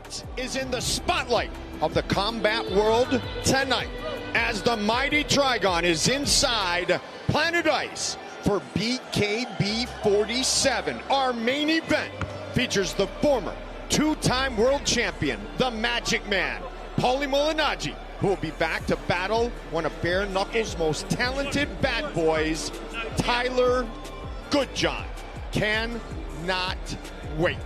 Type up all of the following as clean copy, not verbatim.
What is in the spotlight of the combat world tonight as the mighty Trigon is inside Planet Ice for BKB 47? Our main event features the former two-time world champion, the Magic Man, Paulie Malignaggi, who will be back to battle one of bare-knuckle's most talented bad boys, Tyler Goodjohn. Cannot wait.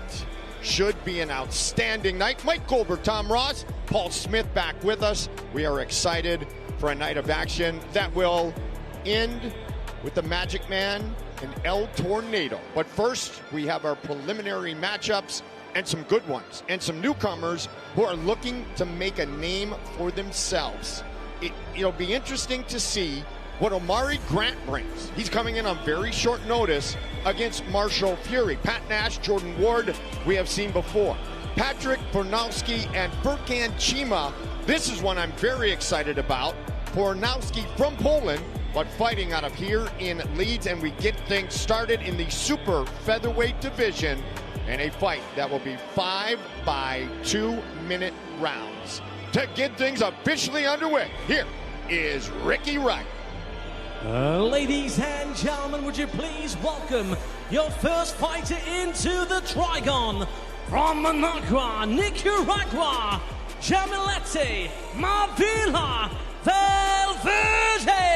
Should be an outstanding night. Mike Goldberg, Tom Ross, Paul Smith back with us. We are excited for a night of action that will end with the Magic Man and El Tornado. But first, we have our preliminary matchups and some good ones and some newcomers who are looking to make a name for themselves. It'll be interesting to see what Omari Grant brings. He's coming in on very short notice against Marshall Furey. Pat Nash, Jordan Ward, we have seen before. Patrick Fornalski and Furkan Cheema. This is one I'm very excited about. Fornalski from Poland, but fighting out of here in Leeds, and we get things started in the super featherweight division in a fight that will be 5 by 2-minute rounds. To get things officially underway, here is Ricky Wright. Ladies and gentlemen, would you please welcome your first fighter into the Trigon from Managua, Nicaragua, Jamilete Mavila Valverde.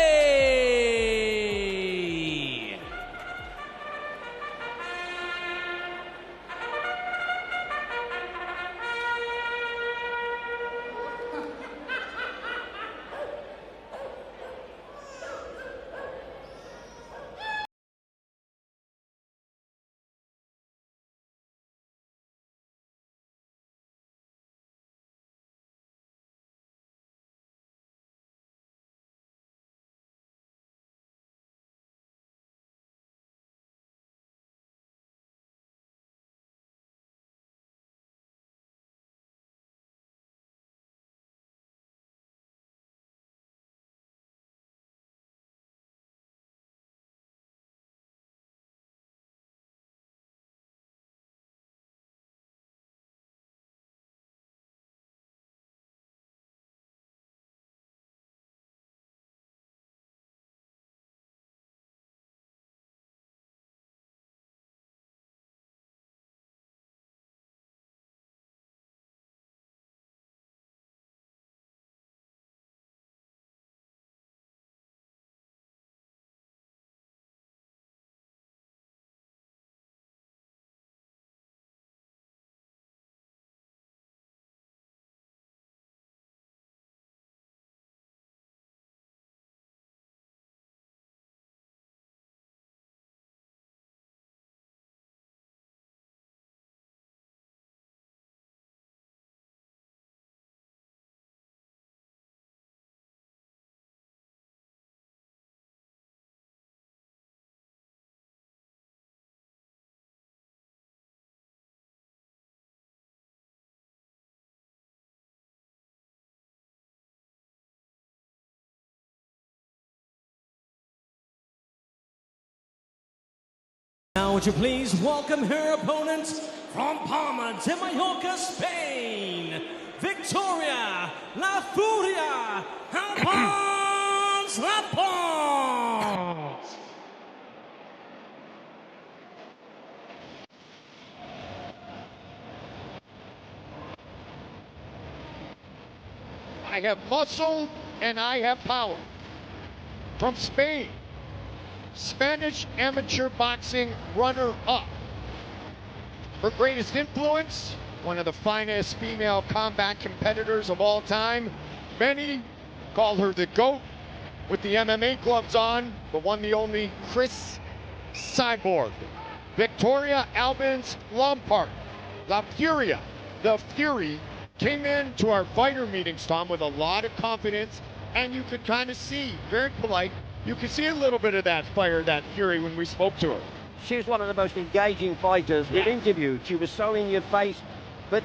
Now would you please welcome her opponent from Palma de Mallorca, Spain, Victoria La Furia Albons Lampart. I have muscle and I have power. From Spain, Spanish amateur boxing runner-up. Her greatest influence, one of the finest female combat competitors of all time. Many call her the GOAT with the MMA gloves on, the one, the only Chris Cyborg. Victoria Albons Lampart, La Furia, the Fury, came into our fighter meetings, Tom, with a lot of confidence, and you could kind of see, very polite, you could see a little bit of that fire, that fury when we spoke to her. She was one of the most engaging fighters we've interviewed. She was so in your face. But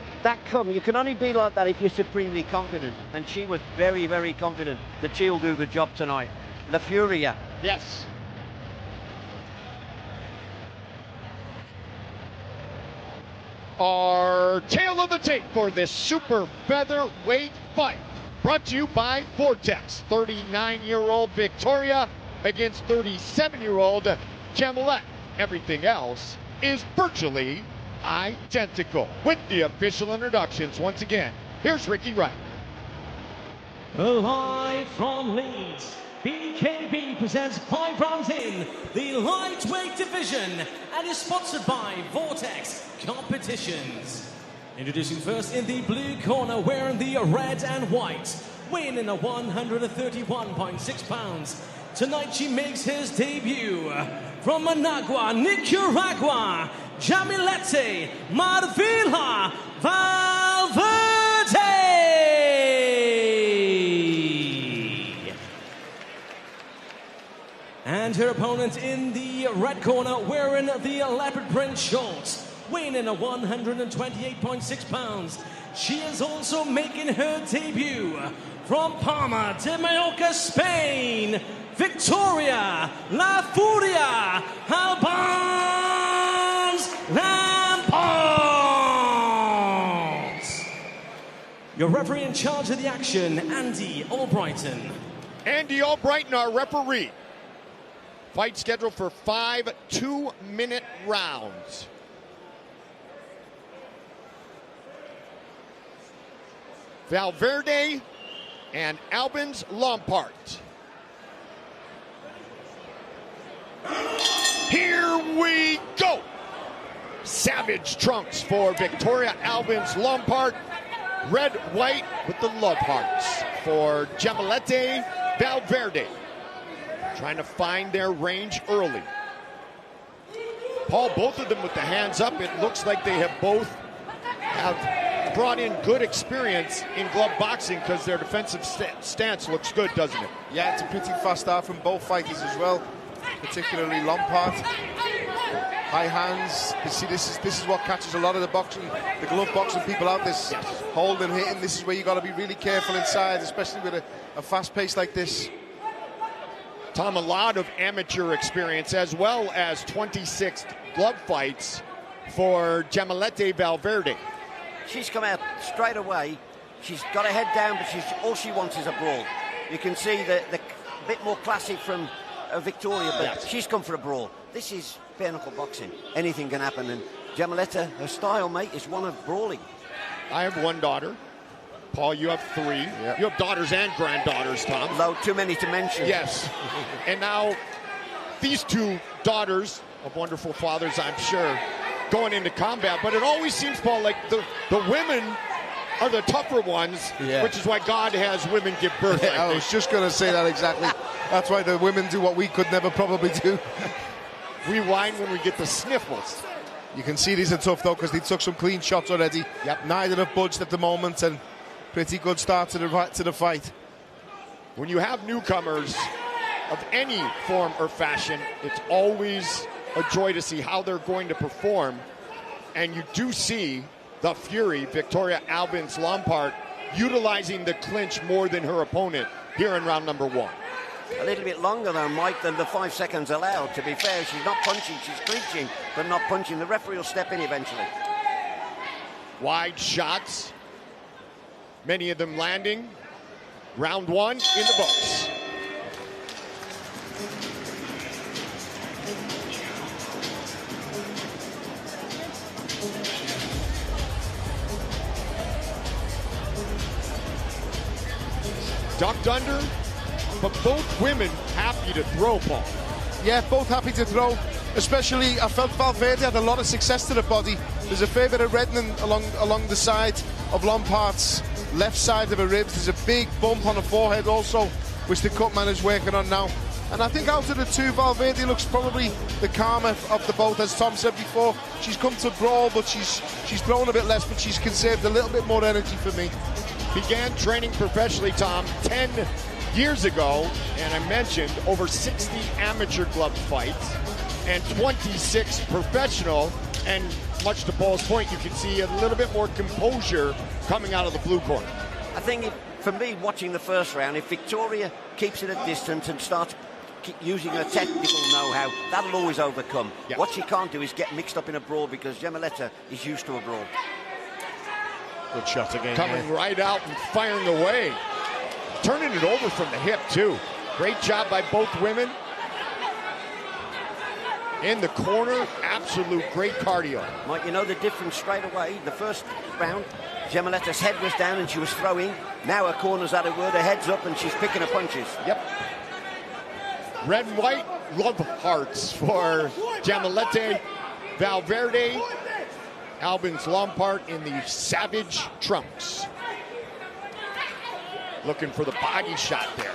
you can only be like that if you're supremely confident. And she was very, very confident that she'll do the job tonight. La Furia. Yes. Our tail of the tape for this super featherweight fight, brought to you by Vortex. 39-year-old Victoria against 37-year-old Cheema. Everything else is virtually identical. With the official introductions, once again, here's Ricky Wright. Live from Leeds, BKB presents 5 rounds in the lightweight division and is sponsored by Vortex Competitions. Introducing first in the blue corner, wearing the red and white, weighing in at 131.6 pounds. Tonight she makes his debut from Managua, Nicaragua, Jamilete Marvila Valverde. And her opponent in the red corner, wearing the leopard print shorts, weighing in at 128.6 pounds. She is also making her debut from Palma de Mallorca, Spain, Victoria La Furia Albons Lampart. Your referee in charge of the action, Andy Albrighton. Andy Albrighton, our referee. Fight scheduled for 5 two-minute rounds. Valverde and Albons Lampart. Here we go. Savage trunks for Victoria Albons Lampart. Red, white with the love hearts for Jamilete Valverde. Trying to find their range early. Paul, both of them with the hands up. It looks like they have both brought in good experience in glove boxing because their defensive stance looks good, doesn't it? Yeah, it's a pretty fast start from both fighters as well, particularly Lampart. High hands. You see, this is what catches a lot of the glove boxing people out. This hold and hitting. This is where you got to be really careful inside, especially with a fast pace like this. Tom, a lot of amateur experience as well as 26 glove fights for Jamilete Valverde. She's come out straight away. She's got her head down, but all she wants is a brawl. You can see the bit more classic from Victoria, but she's come for a brawl. This is bare-knuckle boxing. Anything can happen, and Jamilete, her style, mate, is one of brawling. I have one daughter. Paul, you have 3. Yep. You have daughters and granddaughters, Tom. No, too many to mention. Yes. And now these 2 daughters of wonderful fathers, I'm sure, going into combat. But it always seems, Paul, like the women are the tougher ones, which is why God has women give birth. I was just going to say that exactly. That's why the women do what we could never probably do. We whine when we get the sniffles. You can see these are tough, though, because they took some clean shots already. Yep. Neither have budged at the moment, and pretty good start to the fight. When you have newcomers of any form or fashion, it's always a joy to see how they're going to perform. And you do see the Furey, Victoria Albons Lampart, utilizing the clinch more than her opponent here in round number 1. A little bit longer, though, Mike, than the 5 seconds allowed. To be fair, she's not punching, she's clinching, but not punching. The referee will step in eventually. Wide shots. Many of them landing. Round 1 in the books. Ducked under, but both women happy to throw, Paul. Yeah, both happy to throw. Especially, I felt Valverde had a lot of success to the body. There's a fair bit of reddening along the side of Lampart's left side of her ribs. There's a big bump on the forehead also, which the cut man is working on now. And I think out of the 2, Valverde looks probably the calmer of the both. As Tom said before, she's come to brawl, but she's thrown a bit less, but she's conserved a little bit more energy for me. Began training professionally, Tom, 10 years ago, and I mentioned over 60 amateur glove fights and 26 professional, and much to Paul's point, you can see a little bit more composure coming out of the blue corner. I think, for me, watching the first round, if Victoria keeps it at distance and starts using her technical know-how, that'll always overcome. Yeah. What she can't do is get mixed up in a brawl, because Giamoletta is used to a brawl. Good shot again. Coming right out and firing away. Turning it over from the hip, too. Great job by both women. In the corner, absolute great cardio. Mike, you know the difference straight away. The first round, Giamoletta's head was down and she was throwing. Now her corner's out of word, her head's up and she's picking her punches. Yep. Red and white, love hearts for Giamoletta, Valverde, Albons, Lampart in the Savage trunks. Looking for the body shot there.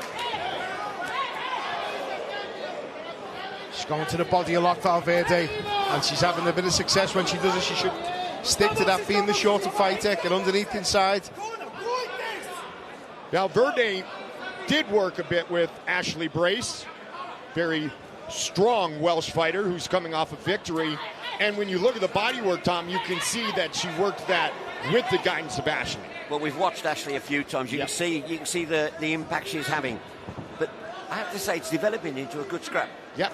She's going to the body a lot, Valverde, and she's having a bit of success when she does it. She should stick to that, being the shorter fighter, get underneath inside. Valverde did work a bit with Ashley Brace, very strong Welsh fighter who's coming off a victory. And when you look at the body work, Tom, you can see that she worked that with the guidance of Ashley. Well, we've watched Ashley a few times. You can see the impact she's having. But I have to say, it's developing into a good scrap. Yep.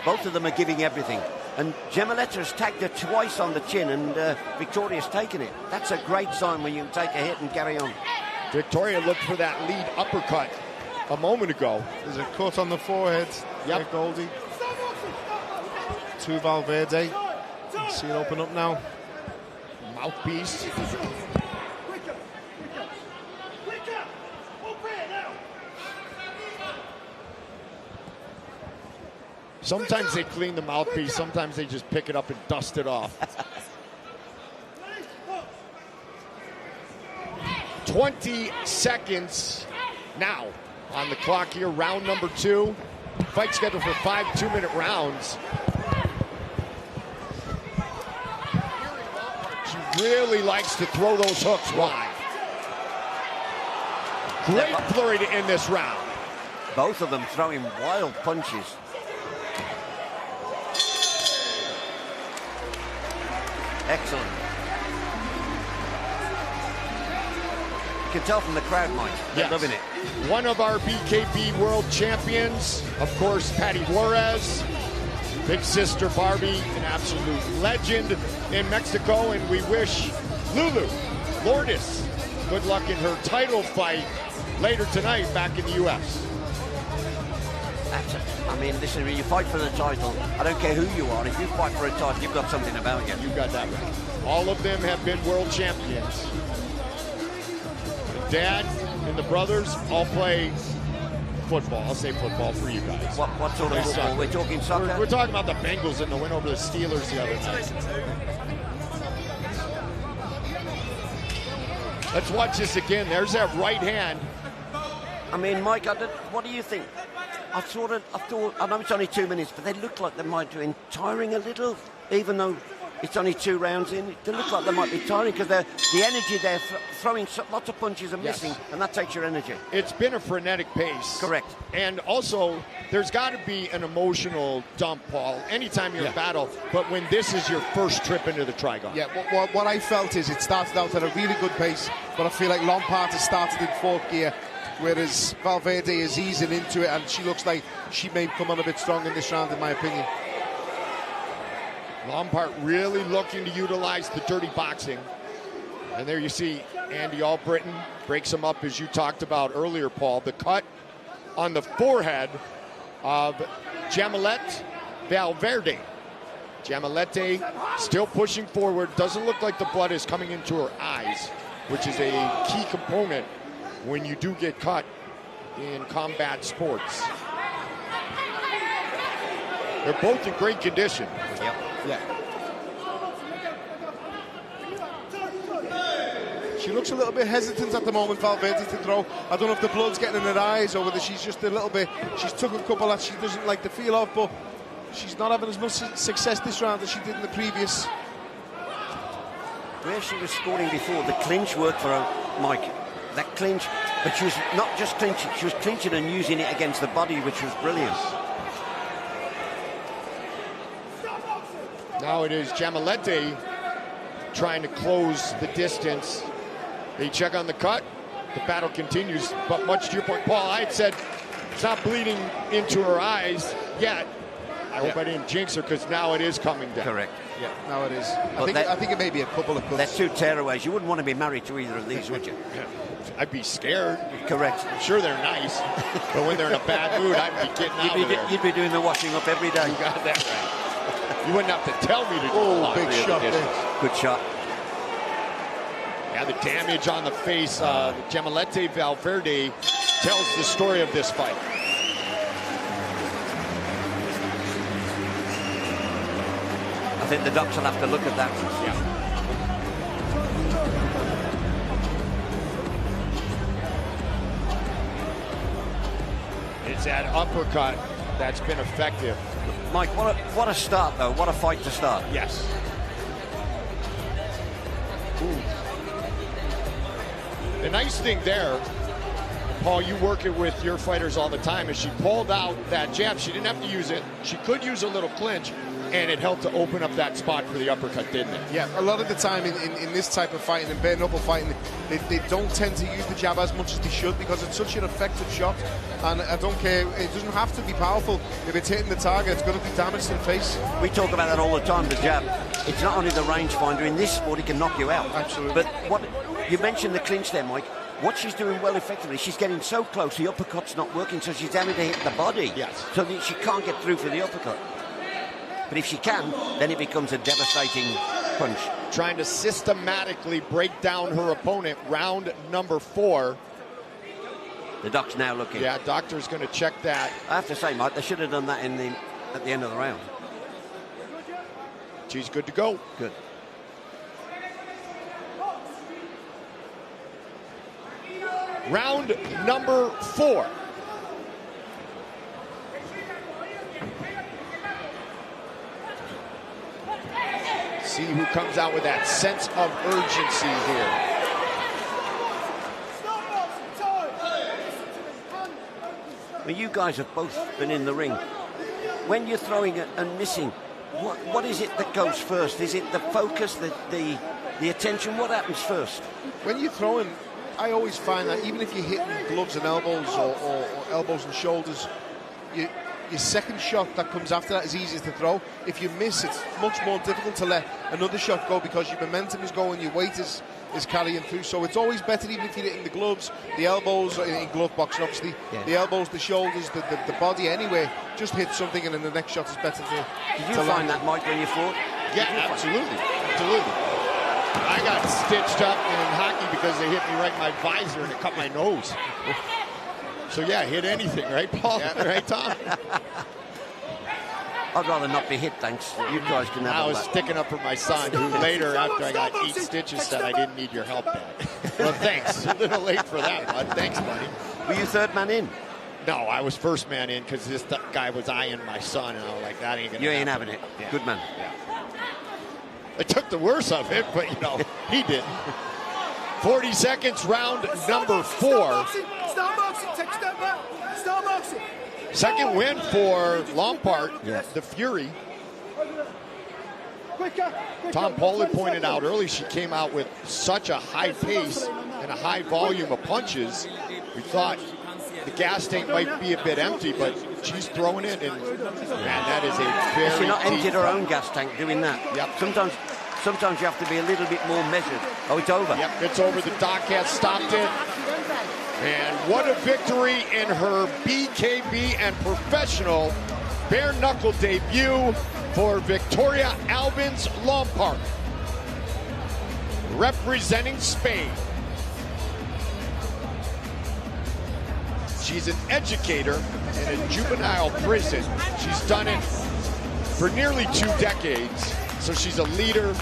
Both of them are giving everything. And Giamoletta has tagged her twice on the chin, and Victoria's taken it. That's a great sign when you can take a hit and carry on. Victoria looked for that lead uppercut a moment ago. There's a cut on the forehead. Yep. Goldie. To Valverde. See it open up now. Mouthpiece. Sometimes they clean the mouthpiece, sometimes they just pick it up and dust it off. 20 seconds now on the clock here, round number 2. Fight scheduled for 5 2-minute rounds. She really likes to throw those hooks wide. Great flurry to end this round. Both of them throwing wild punches. Excellent. You can tell from the crowd, Mike. They're loving it. One of our BKB world champions, of course, Patty Juarez. Big sister Barbie, an absolute legend in Mexico. And we wish Lulu Lourdes good luck in her title fight later tonight back in the U.S. I mean, listen, when you fight for the title, I don't care who you are. If you fight for a title, you've got something about you. You got that right. All of them have been world champions. The dad and the brothers all play football. I'll say football for you guys. What sort of football? Soccer. We're talking soccer? We're talking about the Bengals and the win over the Steelers the other night. Let's watch this again. There's that right hand. I mean, Mike, what do you think? I thought, I know it's only 2 minutes, but they look like they might be tiring a little, even though it's only 2 rounds in. They look like they might be tiring because the energy they're throwing, lots of punches are missing, and that takes your energy. It's been a frenetic pace. Correct. And also, there's got to be an emotional dump, Paul, anytime you're in battle, but when this is your first trip into the Trigon. Yeah, what I felt is it started out at a really good pace, but I feel like Lampart has started in 4th gear, whereas Valverde is easing into it, and she looks like she may come on a bit strong in this round, in my opinion. Lampart really looking to utilize the dirty boxing. And there you see Andy Albritton breaks him up, as you talked about earlier, Paul. The cut on the forehead of Giamoletta Valverde. Giamoletta still pushing forward. Doesn't look like the blood is coming into her eyes, which is a key component when you do get cut in combat sports. They're both in great condition. Yep. Yeah. She looks a little bit hesitant at the moment, Valverde, to throw. I don't know if the blood's getting in her eyes or whether she's just a little bit... She's took a couple that she doesn't like the feel of, but she's not having as much success this round as she did in the previous. Where she was scoring before, the clinch worked for her, Mike. That clinch, but she was not just clinching, she was clinching and using it against the body, which was brilliant. Now it is Giamoletta trying to close the distance. They check on the cut. The battle continues, but much to your point, Paul, I had said It's not bleeding into her eyes yet. I hope I didn't jinx her, because now it is coming down. Correct. Yeah, now it is. I think it may be a couple of cuts. They're two tearaways. You wouldn't want to be married to either of these, would you? I'd be scared. Correct. I'm sure they're nice, but when they're in a bad mood, I'd be getting out of there. You'd be doing the washing up every day. You got that right. You wouldn't have to tell me to do a lot. Big shot there. Good shot. Yeah, the damage on the face. Gemalete Valverde tells the story of this fight. I think the docs will have to look at that. Yeah. It's that uppercut that's been effective. Mike, what a start, though. What a fight to start. Yes. Ooh. The nice thing there, Paul, you work it with your fighters all the time, is she pulled out that jab. She didn't have to use it. She could use a little clinch, and it helped to open up that spot for the uppercut, didn't it? Yeah, a lot of the time in this type of fighting, in bare-knuckle fighting, they don't tend to use the jab as much as they should, because it's such an effective shot. And I don't care, it doesn't have to be powerful. If it's hitting the target, it's going to do damage to the face. We talk about that all the time, the jab. It's not only the rangefinder. In this sport, it can knock you out. Absolutely. But what you mentioned the clinch there, Mike. What she's doing well effectively, she's getting so close, the uppercut's not working, so she's having to hit the body. Yes. So that she can't get through for the uppercut. But if she can, then it becomes a devastating punch. Trying to systematically break down her opponent. Round number 4. The doc's now looking. Yeah, doctor's going to check that. I have to say, Mike, they should have done that at the end of the round. She's good to go. Good. Round number 4. See who comes out with that sense of urgency here. Well, you guys have both been in the ring. When you're throwing and missing, what is it that goes first? Is it the focus, the attention? What happens first? When you're throwing, I always find that even if you're hitting gloves and elbows or elbows and shoulders, your second shot that comes after that is easiest to throw. If you miss, it's much more difficult to let another shot go, because your momentum is going, your weight is carrying through. So it's always better, even if you're hitting the gloves, the elbows, in glove boxing obviously, the elbows, the shoulders, the body anyway, just hit something and then the next shot is better to Did you find that, Mike, when you fought? Yeah, absolutely. I got stitched up in hockey because they hit me right in my visor and it cut my nose. So yeah, hit anything, right, Paul? Yeah. Right, Tom? I'd rather not be hit, thanks. You guys can have I all was that. sticking up for my son, who later, after I got 8 stitches, said I didn't need your help back. Well, thanks. A little late for that, bud. Thanks, buddy. Were you third man in? No, I was first man in because this guy was eyeing my son, and I was like, that ain't gonna You ain't happen. having it. Yeah. Good man. Yeah. I took the worst of it, but, you know, he didn't. 40 seconds, round number 4. Start boxing, take a step back. Start boxing. Second win for Lampart, Yes. the Furey. Quicker. Tom Paulie pointed out early she came out with such a high pace and a high volume of punches. We thought the gas tank might be a bit empty, but she's throwing it, and man, that is a very She not emptied deep her own gas tank doing that. Yep. Sometimes you have to be a little bit more measured. Oh, it's over. Yep, it's over. The doc has stopped it. And what a victory in her BKB and professional bare-knuckle debut for Victoria Albons Lampart, representing Spain. She's an educator in a juvenile prison. She's done it for nearly 2 decades. So she's a leader,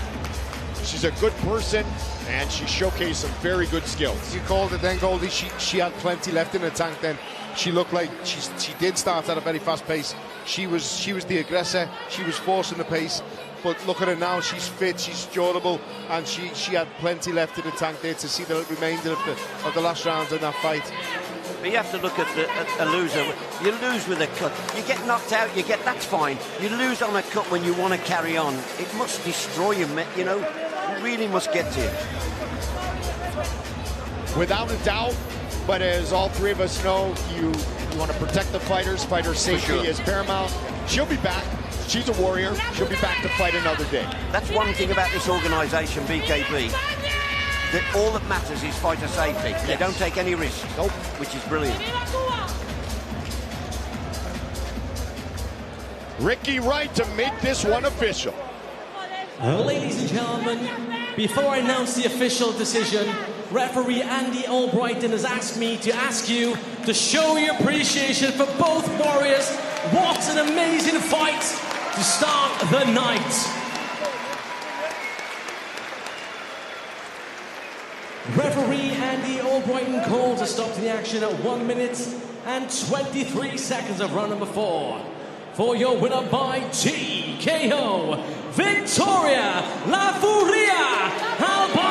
she's a good person, and she showcased some very good skills. You called it then, Goldie. She had plenty left in the tank then. She looked like she did start at a very fast pace. She was the aggressor. She was forcing the pace. But look at her now. She's fit. She's durable, and she had plenty left in the tank there to see the remainder of the last rounds in that fight. But you have to look at a loser. You lose with a cut. You get knocked out. That's fine. You lose on a cut when you want to carry on. It must destroy you. You know, it really must get to you. Without a doubt. But as all 3 of us know, you We want to protect the fighters. Fighter safety is paramount. She'll be back. She's a warrior. She'll be back to fight another day. That's one thing about this organisation, BKB. That all that matters is fighter safety. They don't take any risks. Nope. Which is brilliant. Ricky Wright to make this one official. Ladies and gentlemen, before I announce the official decision, referee Andy Albrighton has asked me to ask you to show your appreciation for both warriors. What an amazing fight to start the night. Referee Andy Albrighton calls a stop to the action at 1 minute and 23 seconds of round number 4. For your winner by TKO, Victoria La Furia Albons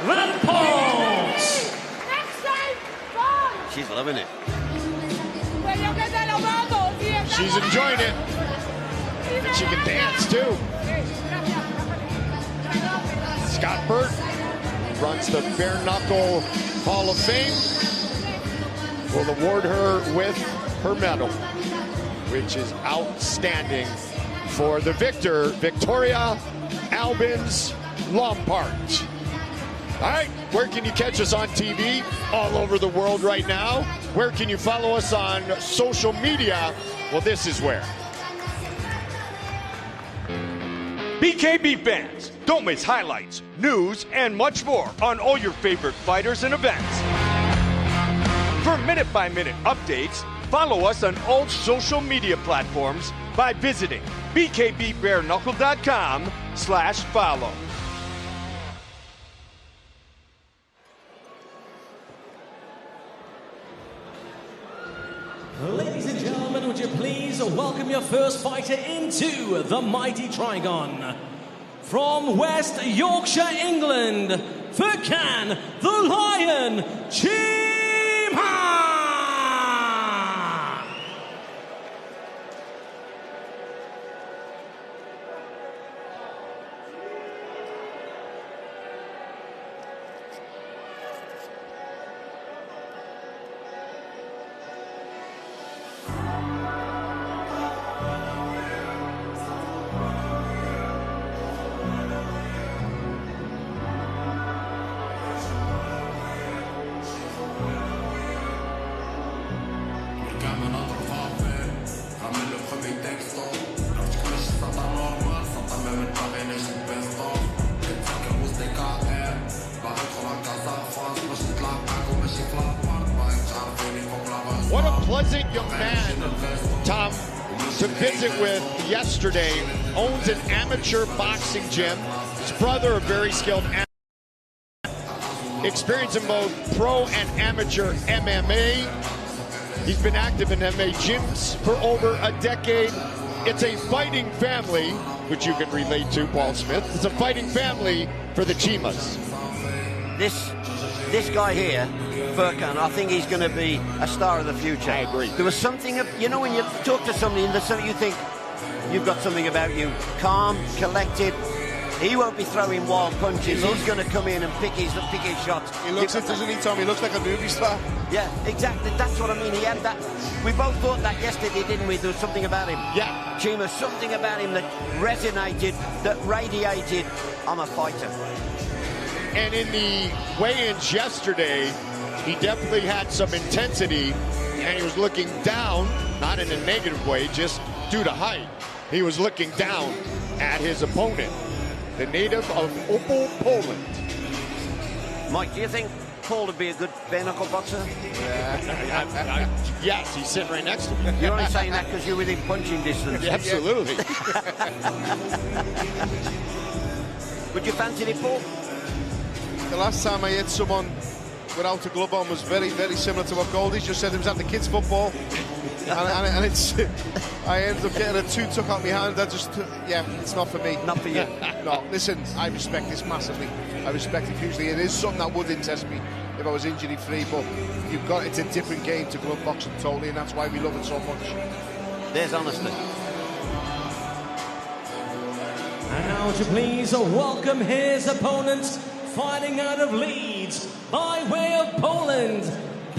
Lampart. She's loving it. She's enjoying it. And she can dance too. Scott Burt runs the bare-knuckle Hall of Fame. Will award her with her medal, which is outstanding for the victor, Victoria Albons Lampart. All right, where can you catch us on TV? All over the world right now. Where can you follow us on social media? Well, this is where. BKB fans, don't miss highlights, news, and much more on all your favorite fighters and events. For minute-by-minute updates, follow us on all social media platforms by visiting bkbbareknuckle.com/follow. Ladies and gentlemen, would you please welcome your first fighter into the mighty Trigon. From West Yorkshire, England, Furkan the Lion Cheema! What a pleasant young man, Tom, to visit with yesterday. Owns an amateur boxing gym. His brother, a very skilled amateur. Experience in both pro and amateur MMA. He's been active in MMA gyms for over a decade. It's a fighting family, which you can relate to, Paul Smith. It's a fighting family for the Cheemas. This guy here, Furkan, I think he's going to be a star of the future. I agree. There was something, you know, when you talk to somebody and there's something you think, you've got something about you. Calm, collected. He won't be throwing wild punches. He's going to come in and pick his shots. He looks it, doesn't he, Tom? He looks like a movie star. Yeah, exactly. That's what I mean. He had that. We both thought that yesterday, didn't we? There was something about him. Yeah. Cheema, something about him that resonated, that radiated. I'm a fighter. And in the weigh-ins yesterday, he definitely had some intensity, and he was looking down, not in a negative way, just due to height. He was looking down at his opponent, the native of Opel, Poland. Mike, do you think Paul would be a good bare-knuckle boxer? Yes, he's sitting right next to me. You're only saying that because you're within punching distance. Absolutely. Would you fancy it, Paul? The last time I hit someone without a glove on was very, very similar to what Goldie's just said. It was at the kids' football. and it's, I ended up getting a two took out my hand. Yeah, it's not for me. Not for you. No, listen, I respect this massively. I respect it hugely. It is something that would interest me if I was injury-free, but it's a different game to glove boxing totally, and that's why we love it so much. There's honesty. And now would you please welcome his opponent, fighting out of Leeds by way of Poland,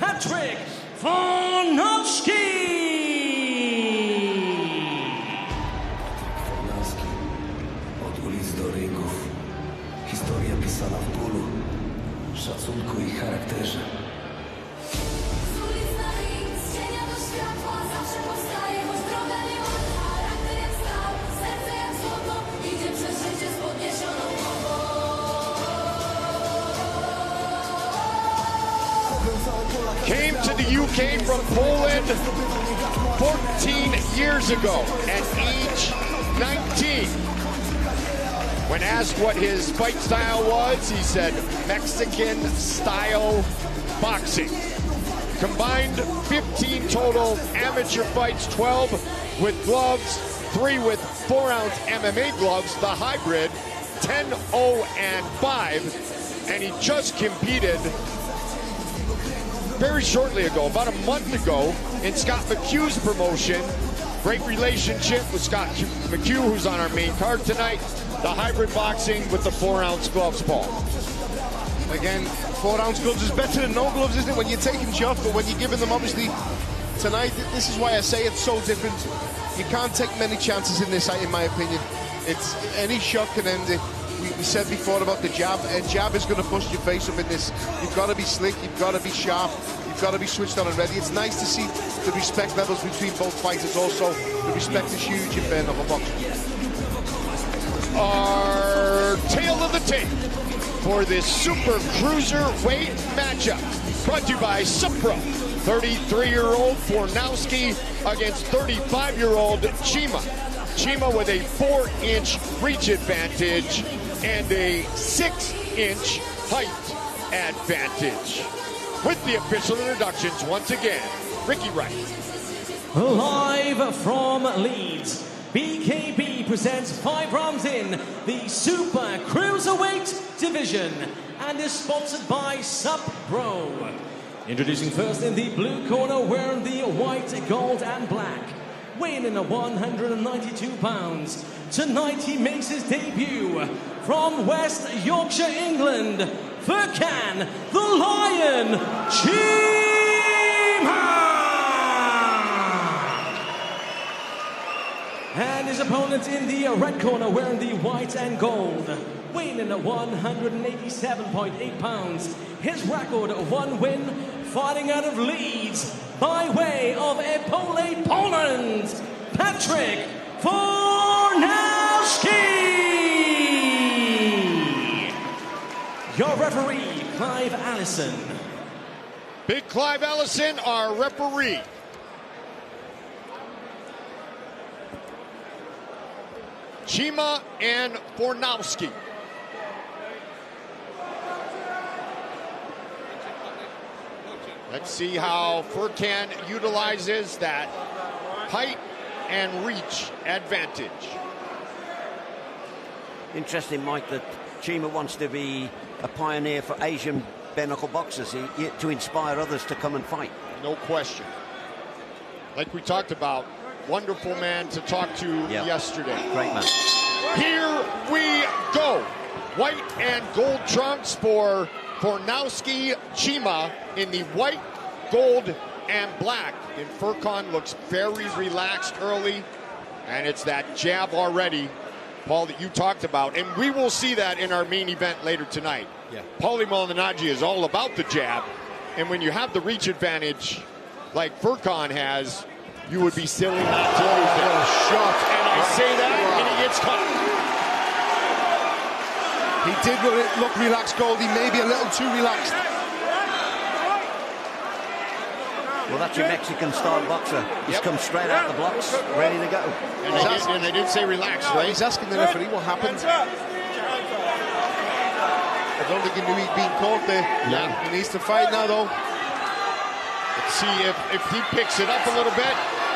Patrick Fornalski. Fornalski, od ulic do ringów. Historia pisana w bólu, szacunku i charakterze. Came to the UK from Poland 14 years ago at age 19. When asked what his fight style was, he said Mexican style boxing. Combined 15 total amateur fights, 12 with gloves, 3 with 4-ounce MMA gloves, the hybrid, 10-0-5, and he just competed very shortly ago, about a month ago, in Scott McHugh's promotion. Great relationship with Scott McHugh, who's on our main card tonight. The hybrid boxing with the 4-ounce gloves, Paul. Again, 4-ounce gloves is better than no gloves, isn't it? When you're taking shots, but when you're giving them, obviously, tonight, this is why I say it's so different. You can't take many chances in this fight, in my opinion. It's any shot can end it. We said before about the jab. A jab is going to bust your face up in this. You've got to be slick, you've got to be sharp, you've got to be switched on and ready. It's nice to see the respect levels between both fighters. Also, the respect is huge in bare-knuckle boxing. Our tail of the tape for this Super Cruiserweight matchup, brought to you by Supra. 33-year-old Fornalski against 35-year-old Cheema. Cheema with a 4-inch reach advantage and a 6-inch height advantage. With the official introductions, once again, Ricky Wright. Live from Leeds, BKB presents 5 rounds in the Super Cruiserweight division and is sponsored by Supro. Introducing first in the blue corner, wearing the white, gold and black. Weighing in at 192 pounds. Tonight he makes his debut from West Yorkshire, England. Furkan, the Lion, Cheema! And his opponent in the red corner, wearing the white and gold. Weighing in at 187.8 pounds. His record, 1 win, fighting out of Leeds by way of Paulie, Poland, Patrick Fornalski. Your referee, Clive Allison. Big Clive Allison, our referee. Cheema and Fornalski. Let's see how Furkan utilizes that height and reach advantage. Interesting, Mike, that Cheema wants to be a pioneer for Asian bare-knuckle boxers to inspire others to come and fight. No question. Like we talked about, wonderful man to talk to yesterday. Great man. Here we go. White and gold trunks for Fornalski, Cheema in the white, gold, and black. And Furkan looks very relaxed early, and it's that jab already, Paul, that you talked about. And we will see that in our main event later tonight. Yeah. Paulie Malignaggi is all about the jab, and when you have the reach advantage like Furkan has, you would be silly not to use it. What a shot. And I say that, and he gets caught. He did look relaxed, Goldie, maybe a little too relaxed. Well, that's your Mexican-style boxer. He's come straight out the blocks, ready to go. And they did say relax, right? He's asking the referee what happened. I don't think he knew he'd been caught there. Yeah. He needs to fight now, though. Let's see if he picks it up a little bit,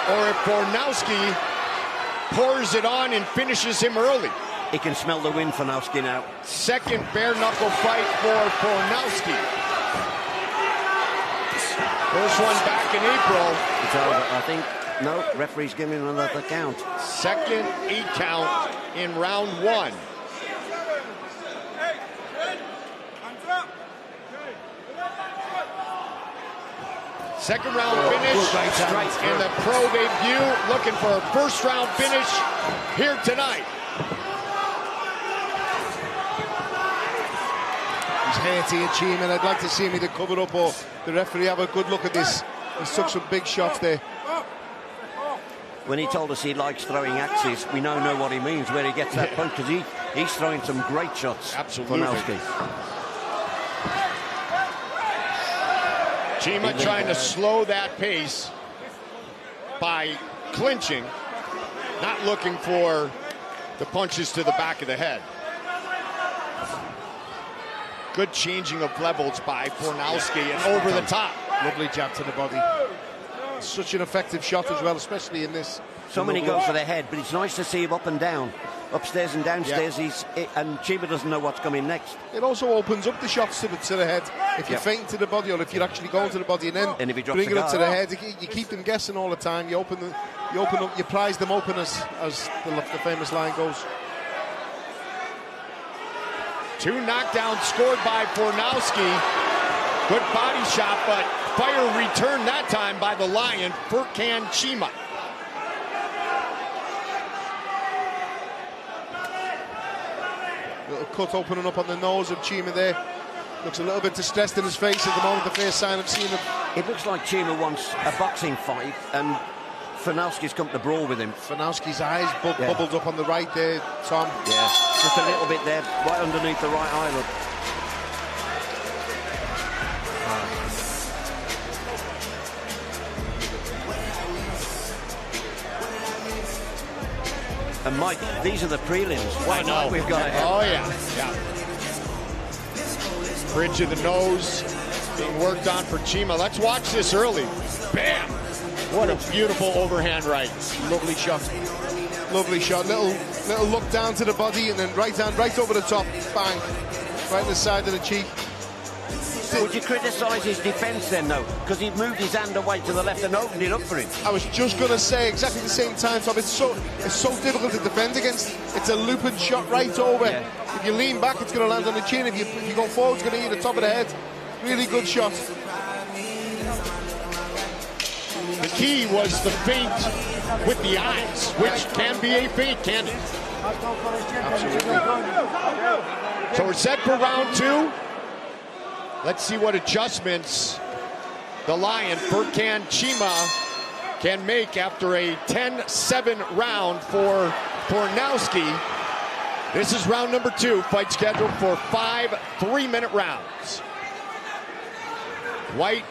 or if Fornalski pours it on and finishes him early. He can smell the wind, Fornalski, now. Second bare-knuckle fight for Fornalski. First one back in April. It's over, I think. No, referee's giving him another count. Second 8 count in round 1. Second round finish in the pro debut, looking for a first round finish here tonight. He's hurting at Cheema, and I'd like to see him either cover up or the referee have a good look at this. He's took some big shots there. When he told us he likes throwing axes, we now know what he means, where he gets that punch, because he's throwing some great shots. Absolutely. Fornalski. Cheema trying to slow that pace by clinching, not looking for the punches to the back of the head. Good changing of levels by Fornalski and over the top. Lovely jab to the body. Such an effective shot as well, especially in this. So many go for the head, but it's nice to see him up and down, upstairs and downstairs. And Cheema doesn't know what's coming next. It also opens up the shots to the head. If you're feinting to the body, or if you're actually going to the body and then if he drops bringing it to the head, you keep them guessing all the time. You open up, you prize them open, as the famous line goes. 2 knockdowns scored by Fornalski. Good body shot, but fire returned that time by the Lion, Furkan Cheema. Little cut opening up on the nose of Cheema there. Looks a little bit distressed in his face at the moment, the first sign of seeing him. It looks like Cheema wants a boxing fight, and Fornalski's come to brawl with him. Fornalski's eyes bubbled up on the right there, Tom. Yeah, just a little bit there, right underneath the right eye, look. And Mike, these are the prelims. I know. We've got ahead. Oh yeah. Bridge of the nose being worked on for Cheema. Let's watch this early. Bam! What a beautiful overhand right. Lovely shot. Lovely shot. Little look down to the body and then right hand right over the top. Bang. Right in the side of the cheek. Would you criticise his defence then, though? Because he moved his hand away to the left and opened it up for him. I was just going to say exactly the same time, Tom. It's so difficult to defend against. It's a looping shot right over. Yeah. If you lean back, it's going to land on the chin. If you go forward, it's going to hit the top of the head. Really good shot. The key was the feint with the eyes, which can be a feint, can't it? Absolutely. So we're set for round 2. Let's see what adjustments the Lion, Furkan Cheema, can make after a 10-7 round for Fornalski. This is round number 2, fight scheduled for 5 3-minute rounds. White,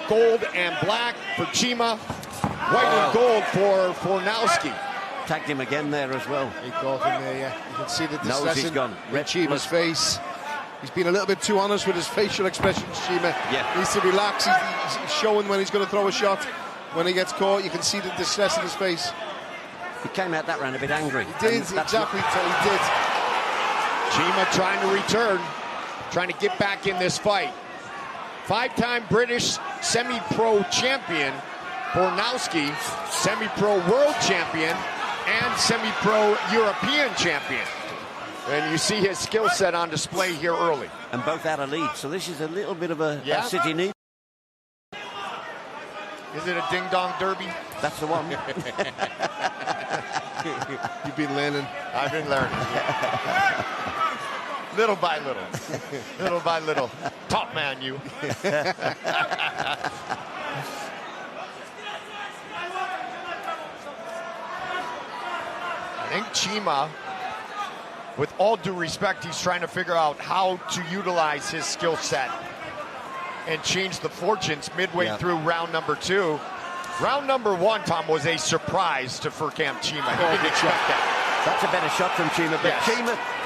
gold, and black for Cheema. White and gold for Fornalski. Tagged him again there as well. He caught him there, yeah. You can see the distress in Red Cheema's face. He's been a little bit too honest with his facial expressions, Cheema. Yeah. Needs to relax. He's showing when he's going to throw a shot. When he gets caught, you can see the distress in his face. He came out that round a bit angry. He did, exactly. He did. Cheema trying to return, trying to get back in this fight. 5-time British semi-pro champion, Fornalski, semi-pro world champion, and semi-pro European champion. And you see his skill set on display here early. And both out of Leeds, so this is a little bit of a city need. Is it a ding-dong derby? That's the one. You've been learning. I've been learning. Little by little. Little by little. Top man, you. I think Cheema, with all due respect, he's trying to figure out how to utilize his skill set and change the fortunes midway through round number 2. Round number 1, Tom, was a surprise to Furkan Cheema. He didn't expect that. That's a better shot from Cheema, but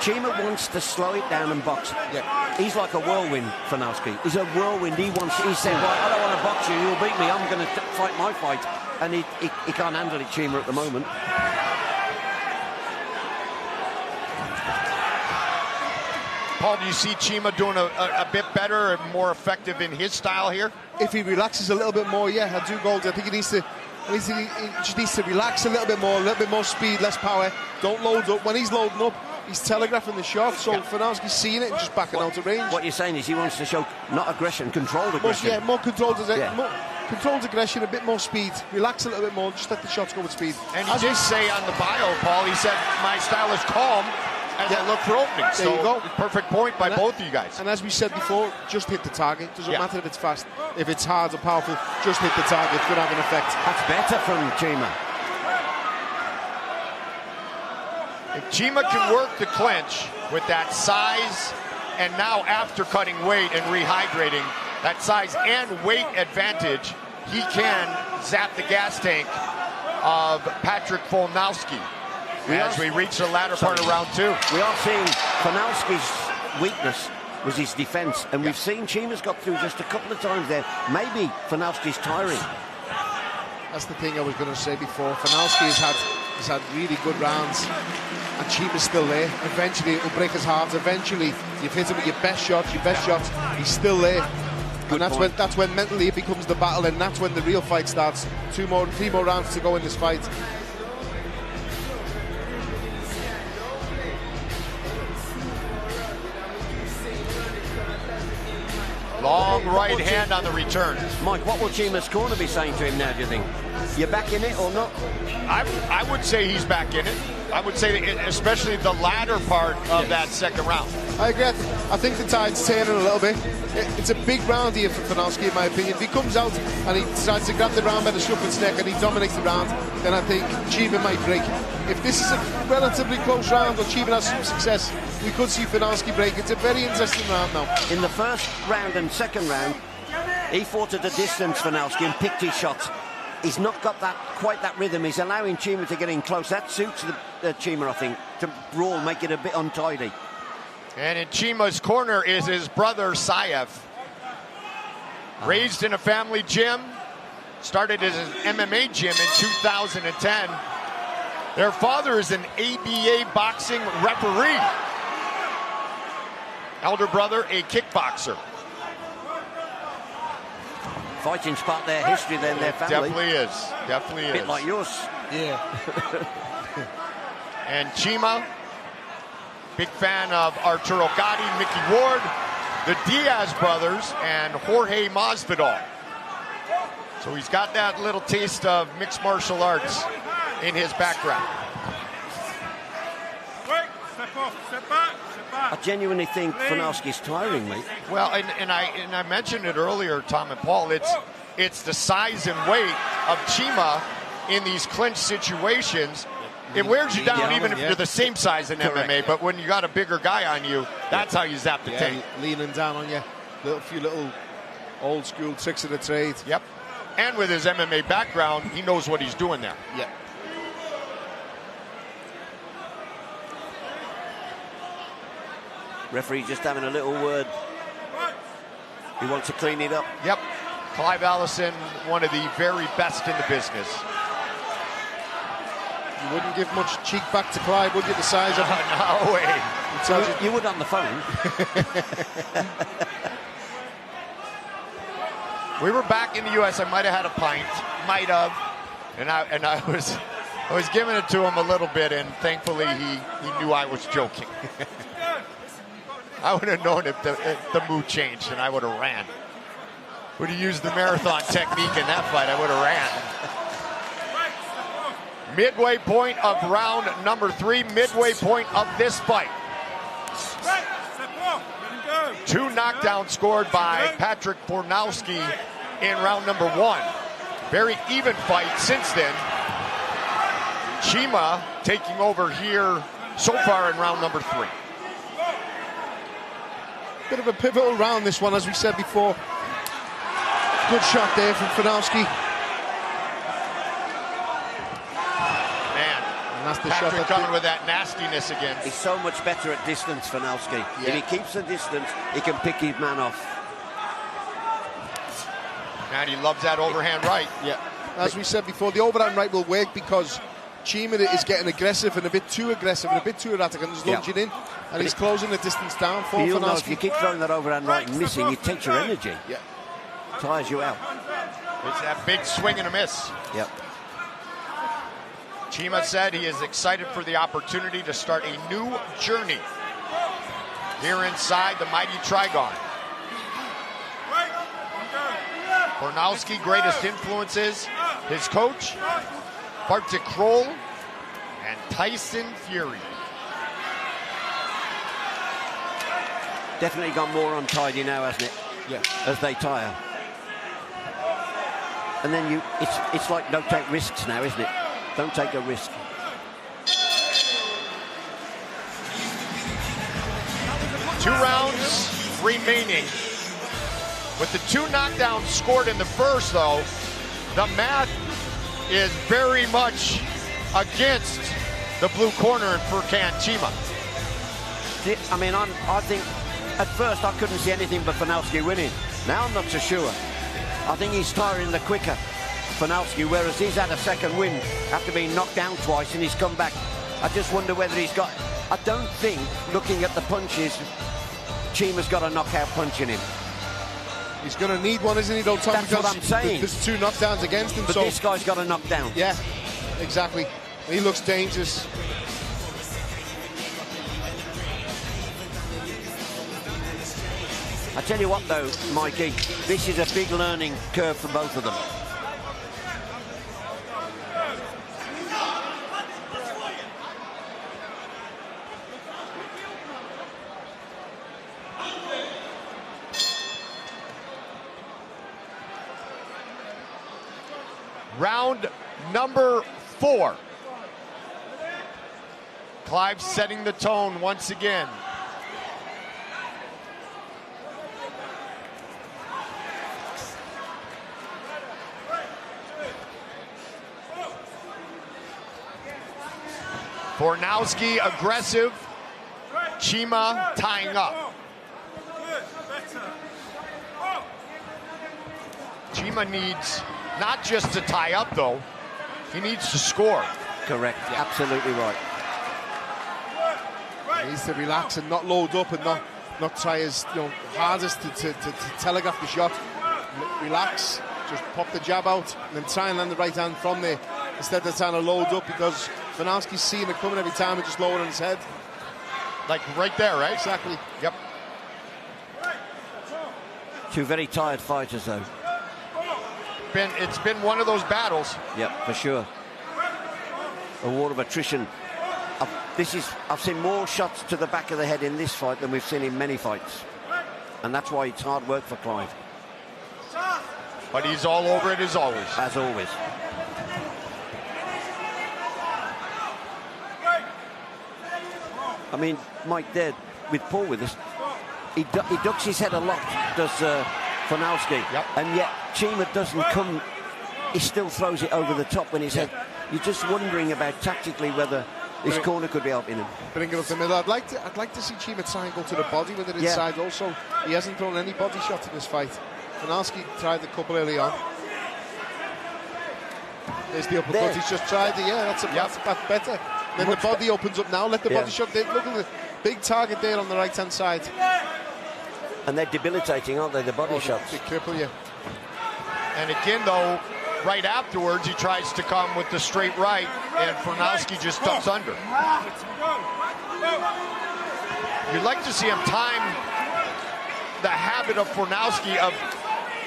Cheema wants to slow it down and box. Yeah. He's like a whirlwind, Fornalski. He's a whirlwind. He said, right, I don't want to box you, you'll beat me, I'm going to fight my fight. And he can't handle it, Cheema, at the moment. Paul, do you see Cheema doing a bit better and more effective in his style here? If he relaxes a little bit more, yeah, I do go. I think he just needs to relax a little bit more speed, less power. Don't load up. When he's loading up, he's telegraphing the shot. So Fornalski's seeing it and just backing out of range. What you're saying is he wants to show not aggression, controlled aggression. More controlled. controlled aggression, a bit more speed, relax a little bit more, just let the shots go with speed. And he did say on the bio, Paul, he said, my style is calm as I look for openings. There you go. Perfect point by both of you guys. And as we said before, just hit the target. Doesn't matter if it's fast, if it's hard or powerful, just hit the target. Could have an effect. That's better from Cheema. If Cheema can work the clinch with that size, and now after cutting weight and rehydrating, that size and weight advantage, he can zap the gas tank of Patrick Fornalski as we reach the latter part of round 2. We are seeing Fornalski's weakness was his defense, and we've seen Cheema's got through just a couple of times there. Maybe Fornalski's tiring. That's the thing I was going to say before. Fornalski has had really good rounds, and Cheema's still there. Eventually it will break his heart. Eventually you've hit him with your best shots, he's still there. And that's when mentally it becomes the battle, and that's when the real fight starts. 3 more rounds to go in this fight. Long right hand on the return. Mike, what will Cheema's corner be saying to him now, do you think? You back in it or not? I would say he's back in it. I would say, especially the latter part of that second round. I agree. I think the tide's turning a little bit. It's a big round here for Fornalski, in my opinion. If he comes out and he decides to grab the round by the scruff of his neck and he dominates the round, then I think Cheema might break. If this is a relatively close round or Cheema has some success, we could see Fornalski break. It's a very interesting round now. In the first round and second round, he fought at a distance, Fornalski, and picked his shots. He's not got quite that rhythm. He's allowing Cheema to get in close. That suits Cheema, I think, to brawl, make it a bit untidy. And in Cheema's corner is his brother, Saev. Raised in a family gym, started as an MMA gym in 2010. Their father is an ABA boxing referee. Elder brother, a kickboxer. Fighting's part of their history, then, their family. Definitely is. A bit like yours. Yeah. And Cheema, big fan of Arturo Gatti, Mickey Ward, the Diaz brothers, and Jorge Masvidal. So he's got that little taste of mixed martial arts in his background. I genuinely think Fornalski's tiring, mate. Well, and I mentioned it earlier, Tom and Paul. It's the size and weight of Cheema in these clinch situations. It wears you down even if you're the same size in MMA, but when you got a bigger guy on you, that's how you zap the tank. Leaning down on you. A few little old school tricks of the trade. Yep. And with his MMA background, he knows what he's doing there. Yeah. Referee just having a little word. He wants to clean it up. Yep. Clive Allison, one of the very best in the business. You wouldn't give much cheek back to Clive, would you, the size of him? No way. You would on the phone. We were back in the U.S. I might have had a pint. Might have. And I was giving it to him a little bit, and thankfully he knew I was joking. I would have known if the mood changed, and I would have ran. Would have used the marathon technique in that fight. I would have ran. Midway point of round number 3. Midway point of this fight. 2 knockdowns scored by Patrick Fornalski in round number 1. Very even fight since then. Cheema taking over here so far in round number 3. Bit of a pivotal round, this one, as we said before. Good shot there from Fornalski. Man, and that's the Patrick shot coming with that nastiness again. He's so much better at distance, Fornalski. Yeah. If he keeps the distance, he can pick his man off. And he loves that overhand right. Yeah. As we said before, the overhand right will work because Cheema is getting aggressive and a bit too aggressive and a bit too erratic and just lunging in, and he's closing the distance down for Fornalski. If you keep throwing that overhand right and missing, it takes your energy. Yeah. Tires you out. It's that big swing and a miss. Yep. Cheema said he is excited for the opportunity to start a new journey here inside the mighty Trigon. Fornalski, greatest influences, his coach, Bartek Kroll, and Tyson Furey. Definitely gone more untidy now, hasn't it? Yeah. As they tire. And then it's like don't take risks now, isn't it? Don't take a risk. Two rounds remaining. With the 2 knockdowns scored in the first, though, the math is very much against the blue corner in Furkan Cheema. I mean, I think at first I couldn't see anything but Fornalski winning. Now I'm not so sure. I think he's tiring the quicker, Fornalski, whereas he's had a second win after being knocked down twice and he's come back. I just wonder whether he's got... I don't think, looking at the punches, Cheema's got a knockout punch in him. He's going to need one, isn't he, though, Tom? That's what I'm saying. There's 2 knockdowns against him. But so this guy's got a knockdown. Yeah, exactly. He looks dangerous. I tell you what, though, Mikey, this is a big learning curve for both of them. Round number 4. Clive setting the tone once again. Fornalski aggressive, Cheema tying up. Cheema needs not just to tie up, though, he needs to score. Correct, absolutely right. He needs to relax and not load up and not try his hardest to telegraph the shot. Relax, just pop the jab out and then try and land the right hand from there instead of trying to load up, because Fornalski's seeing it coming every time and just lowering his head. Like right there, right? Exactly. Yep. 2 very tired fighters, though. It's been one of those battles. Yep, for sure. A war of attrition. I've seen more shots to the back of the head in this fight than we've seen in many fights. And that's why it's hard work for Clive. But he's all over it as always. As always. I mean, Mike, there with Paul with us, he ducks his head a lot, does Fornalski. Yep. And yet Cheema doesn't come, he still throws it over the top when his head. You're just wondering about tactically whether his corner could be helping him. Bring it up the middle. I'd like to see Cheema try and go to the body with it inside also. He hasn't thrown any body shots in this fight. Fornalski tried a couple early on. There's the uppercut. He's just tried it. Yeah, that's better. Then the body opens up now. Let the body shot. Look at the big target there on the right-hand side. And they're debilitating, aren't they, the body shots? They cripple you. And again, though, right afterwards, he tries to come with the straight right, and Fornalski just ducks under. You'd like to see him time the habit of Fornalski of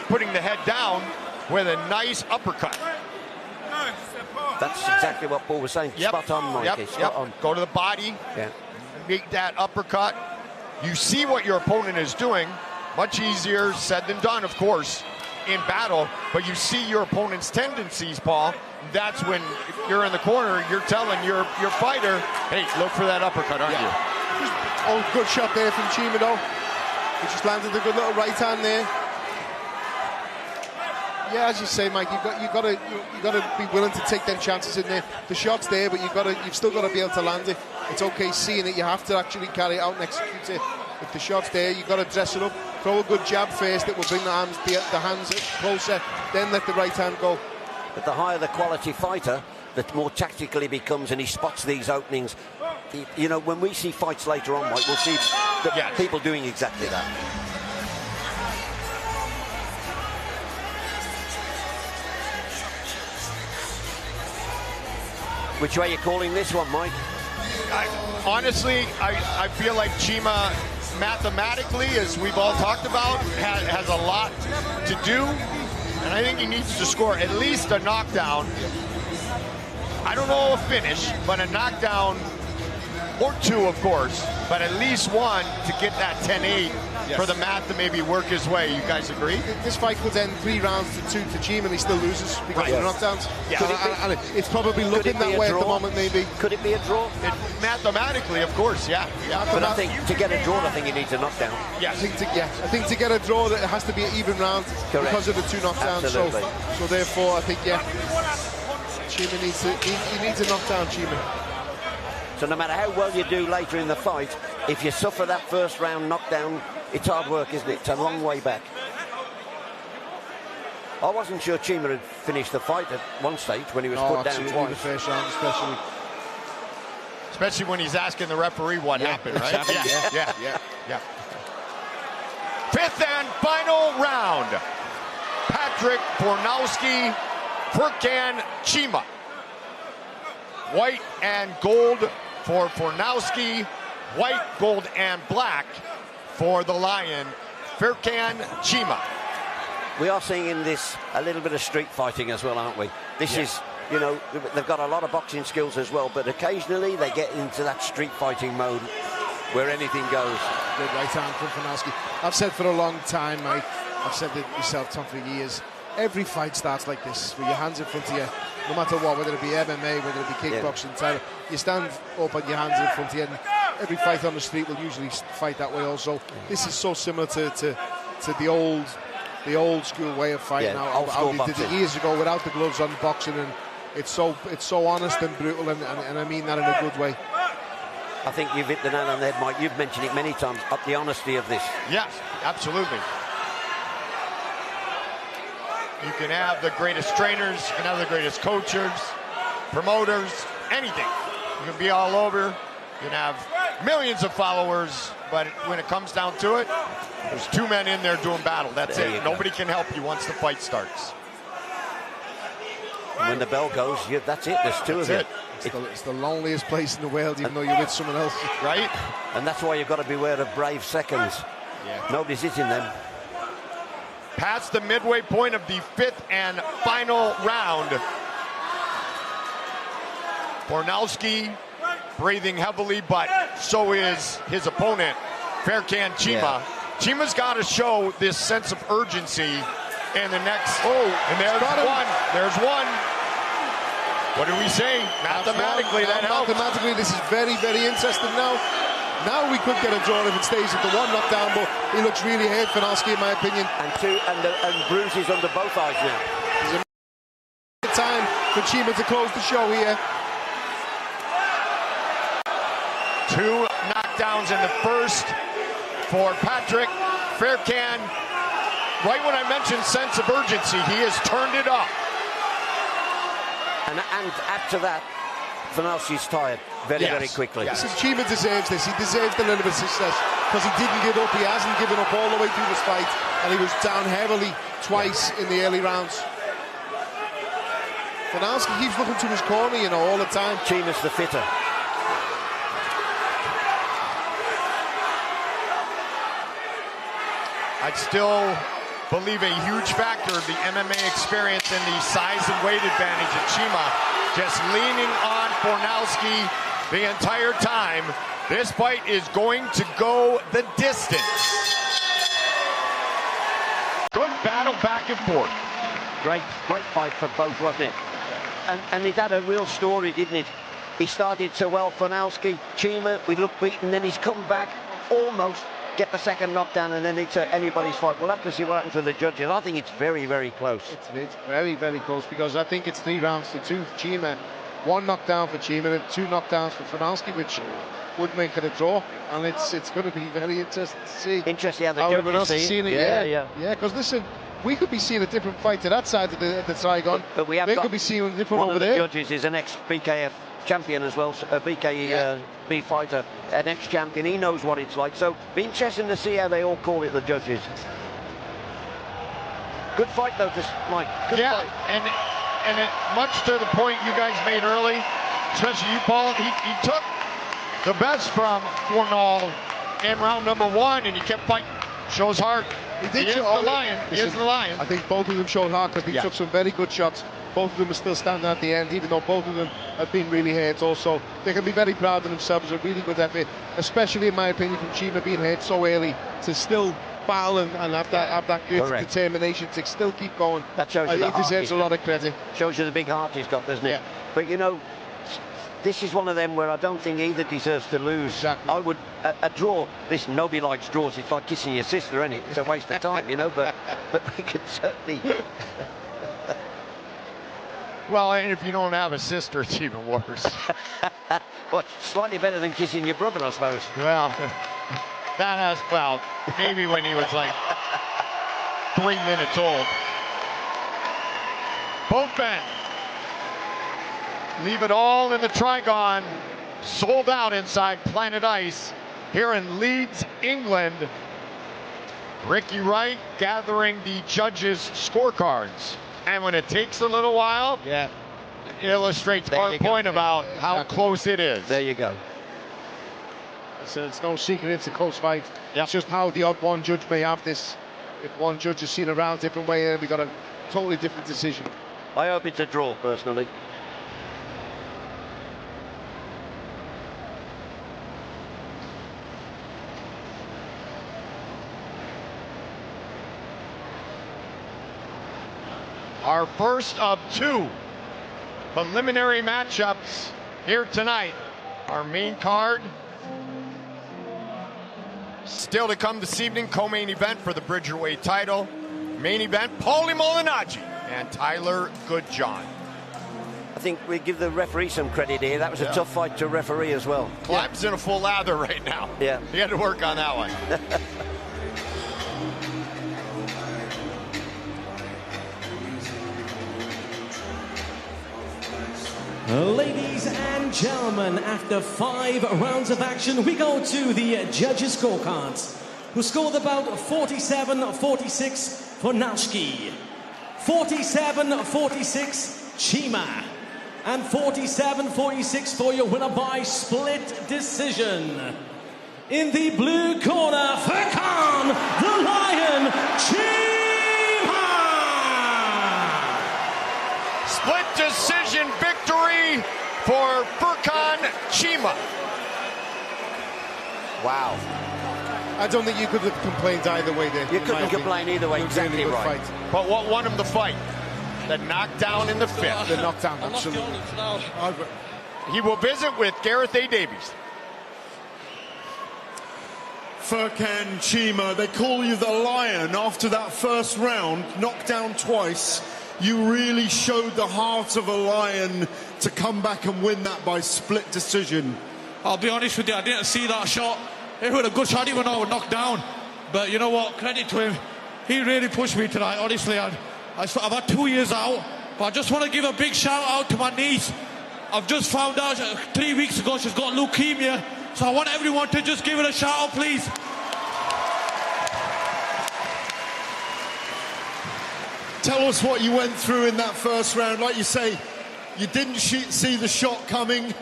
putting the head down with a nice uppercut. That's exactly what Paul was saying. Yep. Spot on, Mikey. Spot on. Go to the body. Yeah. Make that uppercut. You see what your opponent is doing. Much easier said than done, of course, in battle. But you see your opponent's tendencies, Paul. That's when, if you're in the corner, you're telling your fighter, hey, look for that uppercut, aren't you? Oh, good shot there from Cheema, though. He just landed a good little right hand there. Yeah, as you say, Mike, you got to be willing to take them chances in there. The shot's there, but you've still got to be able to land it. It's okay seeing it. You have to actually carry it out and execute it. If the shot's there, you've got to dress it up. Throw a good jab first that will bring the hands closer. Then let the right hand go. But the higher the quality fighter, the more tactical he becomes, and he spots these openings. When we see fights later on, Mike, we'll see people doing exactly that. Which way are you calling this one, Mike? Honestly, I feel like Cheema, mathematically, as we've all talked about, has a lot to do. And I think he needs to score at least a knockdown. I don't know a finish, but a knockdown or two, of course, but at least one to get that 10-8 for the math to maybe work his way. You guys agree? This fight could end 3 rounds to 2 to Cheema, and he still loses because of the knockdowns. Yeah. And it's probably looking that way at the moment, maybe. Could it be a draw? Mathematically, of course, yeah. But I think to get a draw, I think he needs a knockdown. Yeah. I think to get a draw, it has to be an even round because of the 2 knockdowns. So therefore, I think, Cheema needs a knockdown, Cheema. So no matter how well you do later in the fight, if you suffer that first round knockdown, it's hard work, isn't it? It's a long way back. I wasn't sure Cheema had finished the fight at one stage when he was put down twice. The first round Especially when he's asking the referee what happened, right? Yeah. 5th and final round. Patrick Fornalski, Furkan Cheema. White and gold for Fornalski, white, gold, and black for the Lion, Furkan Cheema. We are seeing in this a little bit of street fighting as well, aren't we? This is, you know, they've got a lot of boxing skills as well, but occasionally they get into that street fighting mode where anything goes. Good right hand from Fornalski. I've said for a long time, Mike, I've said it myself, Tom, for years, every fight starts like this, with your hands in front of you, no matter what, whether it be MMA, whether it be kickboxing, Tyler, you stand up and your hands in front of you, and every fight on the street will usually fight that way also. This is so similar to the old school way of fighting, how they did it years ago without the gloves on boxing, and it's so honest and brutal, and I mean that in a good way. I think you've hit the nail on the head, Mike. You've mentioned it many times, up the honesty of this. Yes, absolutely. You can have the greatest trainers, you can have the greatest coaches, promoters, anything. You can be all over, you can have millions of followers, but when it comes down to it, there's 2 men in there doing battle. That's it. Nobody can help you once the fight starts. And when the bell goes, that's it. There's 2 of you. It's the loneliest place in the world, even though you're with someone else. Right? And that's why you've got to beware of brave seconds. Yeah. Nobody's hitting them. Past the midway point of the 5th and final round. Fornalski breathing heavily, but so is his opponent, Furkan Cheema. Cheema's got to show this sense of urgency in the next. And there's one. There's one. What do we say? Mathematically, that helps. Mathematically, this is very, very interesting now. Now we could get a draw if it stays at the 1 knockdown, but he looks really hurt, Fornalski, in my opinion. And bruises under both eyes now. There's a time for Cheema to close the show here. 2 knockdowns in the first for Patrick Furkan. Right when I mentioned sense of urgency, he has turned it up. And add to that, Fornalski's tired very quickly. Yes. Cheema deserves this. He deserves a little bit of success because he didn't give up. He hasn't given up all the way through this fight, and he was down heavily twice in the early rounds. Fornalski keeps looking to his corner, you know, all the time. Cheema's the fitter. I'd still believe a huge factor of the MMA experience and the size and weight advantage of Cheema. Just leaning on Fornalski the entire time. This fight is going to go the distance. Good battle back and forth. Great fight for both, wasn't it? And it had a real story, didn't it? He started so well, Fornalski, Cheema, we looked beaten, then he's come back, almost get the second knockdown, and then it's anybody's fight. We'll have to see what happens to the judges. I think it's very, very close. It's very, very close, because I think it's 3 rounds to 2 for Cheema. 1 knockdown for Cheema and 2 knockdowns for Fornalski, which would make it a draw, and it's going to be very interesting to see. Interesting how the judges see it. Yeah, because listen, we could be seeing a different fight to that side of the Trigon. But we have could be seeing a different one over of the there. Judges is an ex-BKF champion as well, a BKB fighter, an ex-champion. He knows what it's like, so be interesting to see how they all call it, the judges. Good fight though, Mike. Good fight. And it, much to the point you guys made early, especially you, Paul, he took the best from Fornal in round number 1, and he kept fighting. Shows heart. He is the Lion. He is the Lion. I think both of them showed heart because he took some very good shots. Both of them are still standing at the end, even though both of them have been really hurt also. They can be very proud of themselves. A really good effort, especially in my opinion from Cheema being hurt so early to still battle and have that good determination to still keep going. That shows you he deserves a lot of credit. Shows you the big heart he's got, doesn't it? But you know, this is one of them where I don't think either deserves to lose. Exactly. I would a draw. Listen, nobody likes draws. It's like kissing your sister, isn't it? It's a waste of time, you know. But we could certainly. Well, and if you don't have a sister, it's even worse. Well, slightly better than kissing your brother, I suppose. Well, maybe when he was like 3 minutes old. Both men leave it all in the Trigon, sold out inside Planet Ice here in Leeds, England. Ricky Wright gathering the judges' scorecards. And when it takes a little while, it illustrates our point about how close it is. There you go. So it's no secret it's a close fight. It's just how the odd one judge may have this. If one judge has seen a round different way, then we got a totally different decision. I hope it's a draw, personally. Our first of 2 preliminary matchups here tonight. Our main card. Still to come this evening, co-main event for the Bridgerweight title. Main event, Paulie Malignaggi and Tyler Goodjohn. I think we give the referee some credit here. That was a tough fight to referee as well. Clive's in a full lather right now. Yeah. He had to work on that one. Ladies and gentlemen, after 5 rounds of action, we go to the judges' scorecards, who scored about 47-46 Fornalski, 47-46 Cheema, and 47-46 for your winner by split decision. In the blue corner, Furkan, the Lion, Cheema! Split decision victory for Furkan Cheema. Wow. I don't think you could have complained either way there. You couldn't complain either way, exactly really right. Fight. But what won him the fight? The knockdown in the 5th. The knockdown, absolutely. He will visit with Gareth A. Davies. Furkan Cheema, they call you the Lion after that first round, knocked down twice. You really showed the heart of a lion to come back and win that by split decision. I'll be honest with you, I didn't see that shot. It was a good shot, even though I was knocked down. But you know what, credit to him. He really pushed me tonight, honestly. I've had 2 years out, but I just want to give a big shout out to my niece. I've just found out 3 weeks ago she's got leukemia, so I want everyone to just give her a shout out, please. Tell us what you went through in that first round. Like you say, you didn't see the shot coming.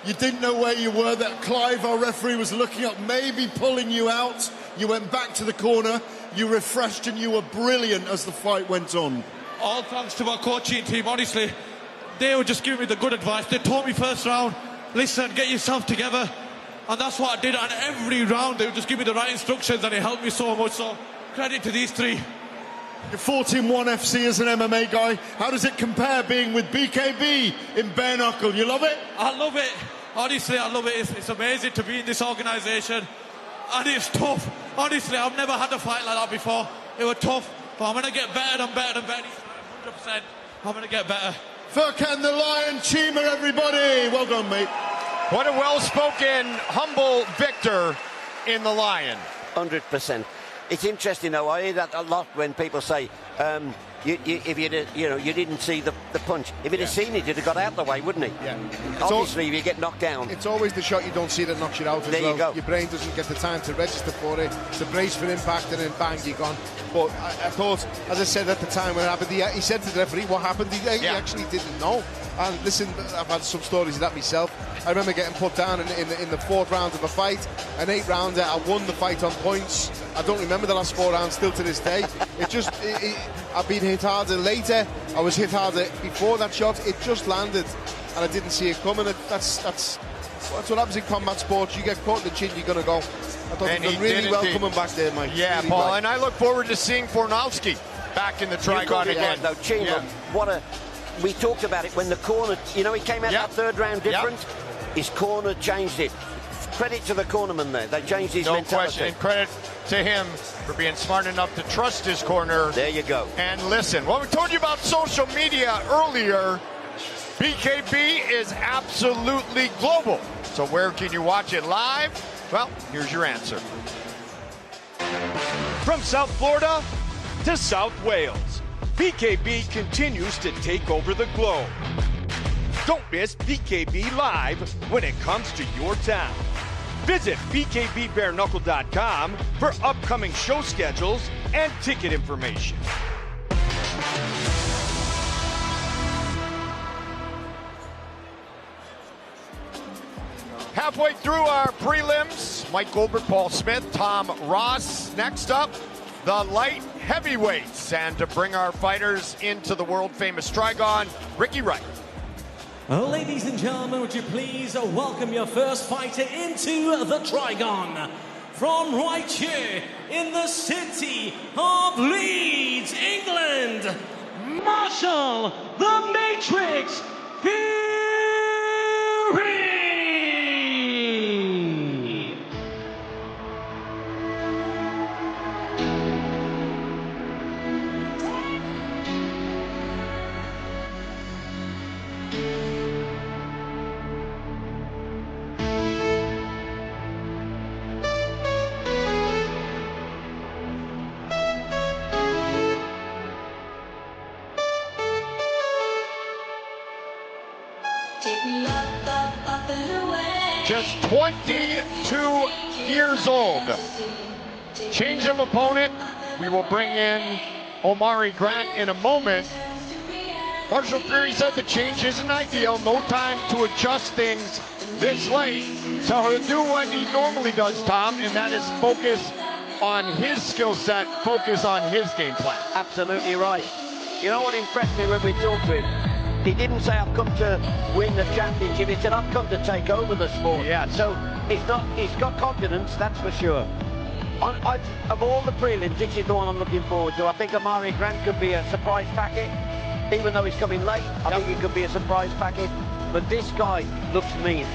You didn't know where you were. That Clive, our referee, was looking up, maybe pulling you out. You went back to the corner. You refreshed and you were brilliant as the fight went on. All thanks to my coaching team, honestly. They were just giving me the good advice. They told me first round, listen, get yourself together. And that's what I did. And every round, they would just give me the right instructions and it helped me so much. So credit to these 3. You fought in ONE FC as an MMA guy. How does it compare being with BKB in bare-knuckle? You love it? I love it. Honestly, I love it. It's amazing to be in this organisation. And it's tough. Honestly, I've never had a fight like that before. It was tough, but I'm going to get better and better and better. 100%. I'm going to get better. Furkan the Lion, Cheema, everybody. Well done, mate. What a well-spoken, humble victor in the Lion. 100%. It's interesting, though. I hear that a lot when people say, if you didn't see the punch. If he'd have seen it, he'd have got out the way, wouldn't he? Yeah. Obviously, if you get knocked down. It's always the shot you don't see that knocks you out as there well. You go. Your brain doesn't get the time to register for it. It's a brace for impact, and then bang, you're gone. But I thought, as I said at the time when it happened, he said to the referee what happened. He actually didn't know. And listen, I've had some stories of that myself. I remember getting put down in the 4th round of a fight, an 8 rounder. I won the fight on points. I don't remember the last 4 rounds still to this day. I've been hit harder later. I was hit harder before that shot. It just landed, and I didn't see it coming. That's what happens in combat sports. You get caught in the chin, you're going to go. I thought he done really well coming back there, Mike. Yeah, really Paul, well. and I look forward to seeing Fornalski back in the Trigon again. Right, though, Cheema, we talked about it when the corner, he came out that 3rd round different. His corner changed it. Credit to the cornerman there. They changed his mentality. No question. And credit to him for being smart enough to trust his corner. There you go. And listen, what we told you about social media earlier, BKB is absolutely global. So where can you watch it live? Well, here's your answer. From South Florida to South Wales, BKB continues to take over the globe. Don't miss BKB Live when it comes to your town. Visit bkbbareknuckle.com for upcoming show schedules and ticket information. Halfway through our prelims, Mike Goldberg, Paul Smith, Tom Ross. Next up, the light heavyweights. And to bring our fighters into the world-famous Trigon, Ricky Wright. Ladies and gentlemen, would you please welcome your first fighter into the Trigon. From right here in the city of Leeds, England, Marshall the Matrix Furey! Just 22 years old. Change of opponent. We will bring in Omari Grant in a moment. Marshall Furey said the change isn't ideal. No time to adjust things this late. So he'll do what he normally does, Tom, and that is focus on his skill set, focus on his game plan. Absolutely right. You know what impressed me when we talked to him? He didn't say, I've come to win the championship. He said, I've come to take over the sport. Yeah. So he's got confidence, that's for sure. Of all the prelims, this is the one I'm looking forward to. I think Omari Grant could be a surprise packet. Even though he's coming late, I think he could be a surprise packet. But this guy looks mean.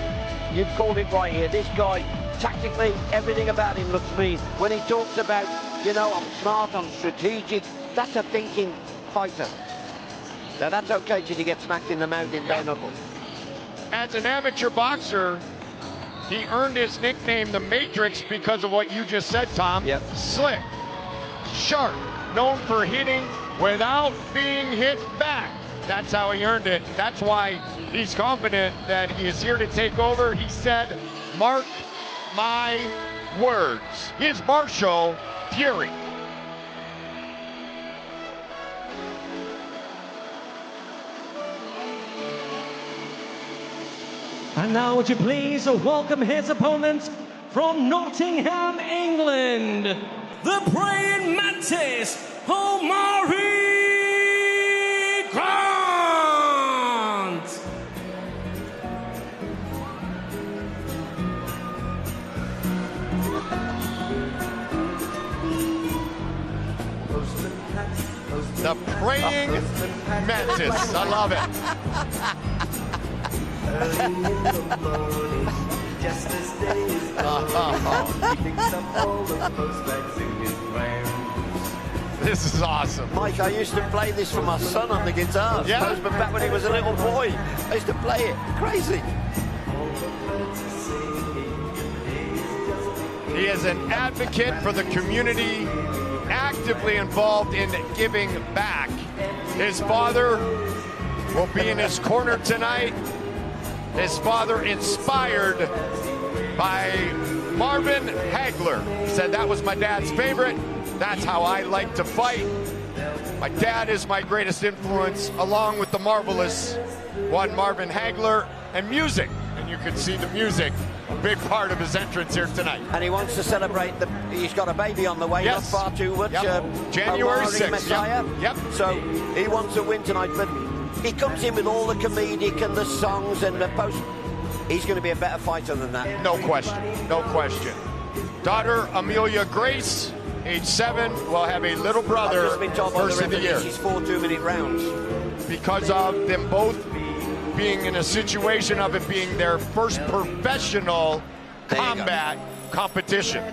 You've called it right here. This guy, tactically, everything about him looks mean. When he talks about, I'm smart, I'm strategic, that's a thinking fighter. Now that's okay till you get smacked in the mouth in bare-knuckle. As an amateur boxer, he earned his nickname, the Matrix, because of what you just said, Tom. Yep. Slick, sharp, known for hitting without being hit back. That's how he earned it. That's why he's confident that he is here to take over. He said, mark my words. Here's Marshall Furey. And now would you please welcome his opponents from Nottingham, England, the praying mantis, Omari Grant! The praying mantis. I love it. Early in the morning, just as day is dawning, he picks up all the postbags in his van. This is awesome. Mike, I used to play this for my son on the guitar. Yeah. Postman back when he was a little boy. I used to play it. Crazy. He is an advocate for the community, actively involved in giving back. His father will be in his corner tonight. His father inspired by Marvin Hagler. He said, that was my dad's favorite. That's how I like to fight. My dad is my greatest influence, along with the marvelous one Marvin Hagler, and music. And you can see the music, a big part of his entrance here tonight. And he wants to celebrate he's got a baby on the way, yes. Not far too much. January 6th. Messiah. Yep. So he wants to win tonight, but he comes in with all the comedic and the songs and the post. He's going to be a better fighter than that. No question, no question. Daughter Amelia Grace, age 7, will have a little brother. I've just been told by the referee she's 4 2-minute rounds. Because of them both being in a situation of it being their first professional combat competition.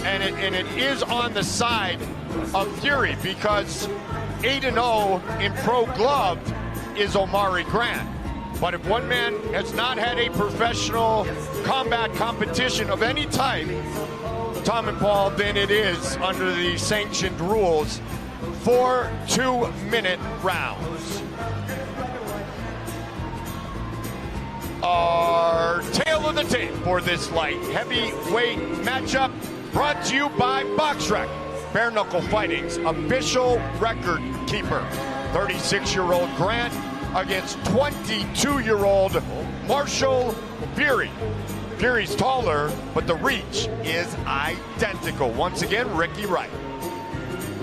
And it is on the side of Furey, because 8-0 in pro gloved is Omari Grant. But if one man has not had a professional combat competition of any type, Tom and Paul, then it is under the sanctioned rules 4 2-minute rounds. Our tail of the tape for this light heavyweight matchup brought to you by BoxRec, Bare Knuckle Fighting's official record keeper. 36-year-old Grant against 22-year-old Marshall Furey. Furey's taller, but the reach is identical. Once again, Ricky Wright.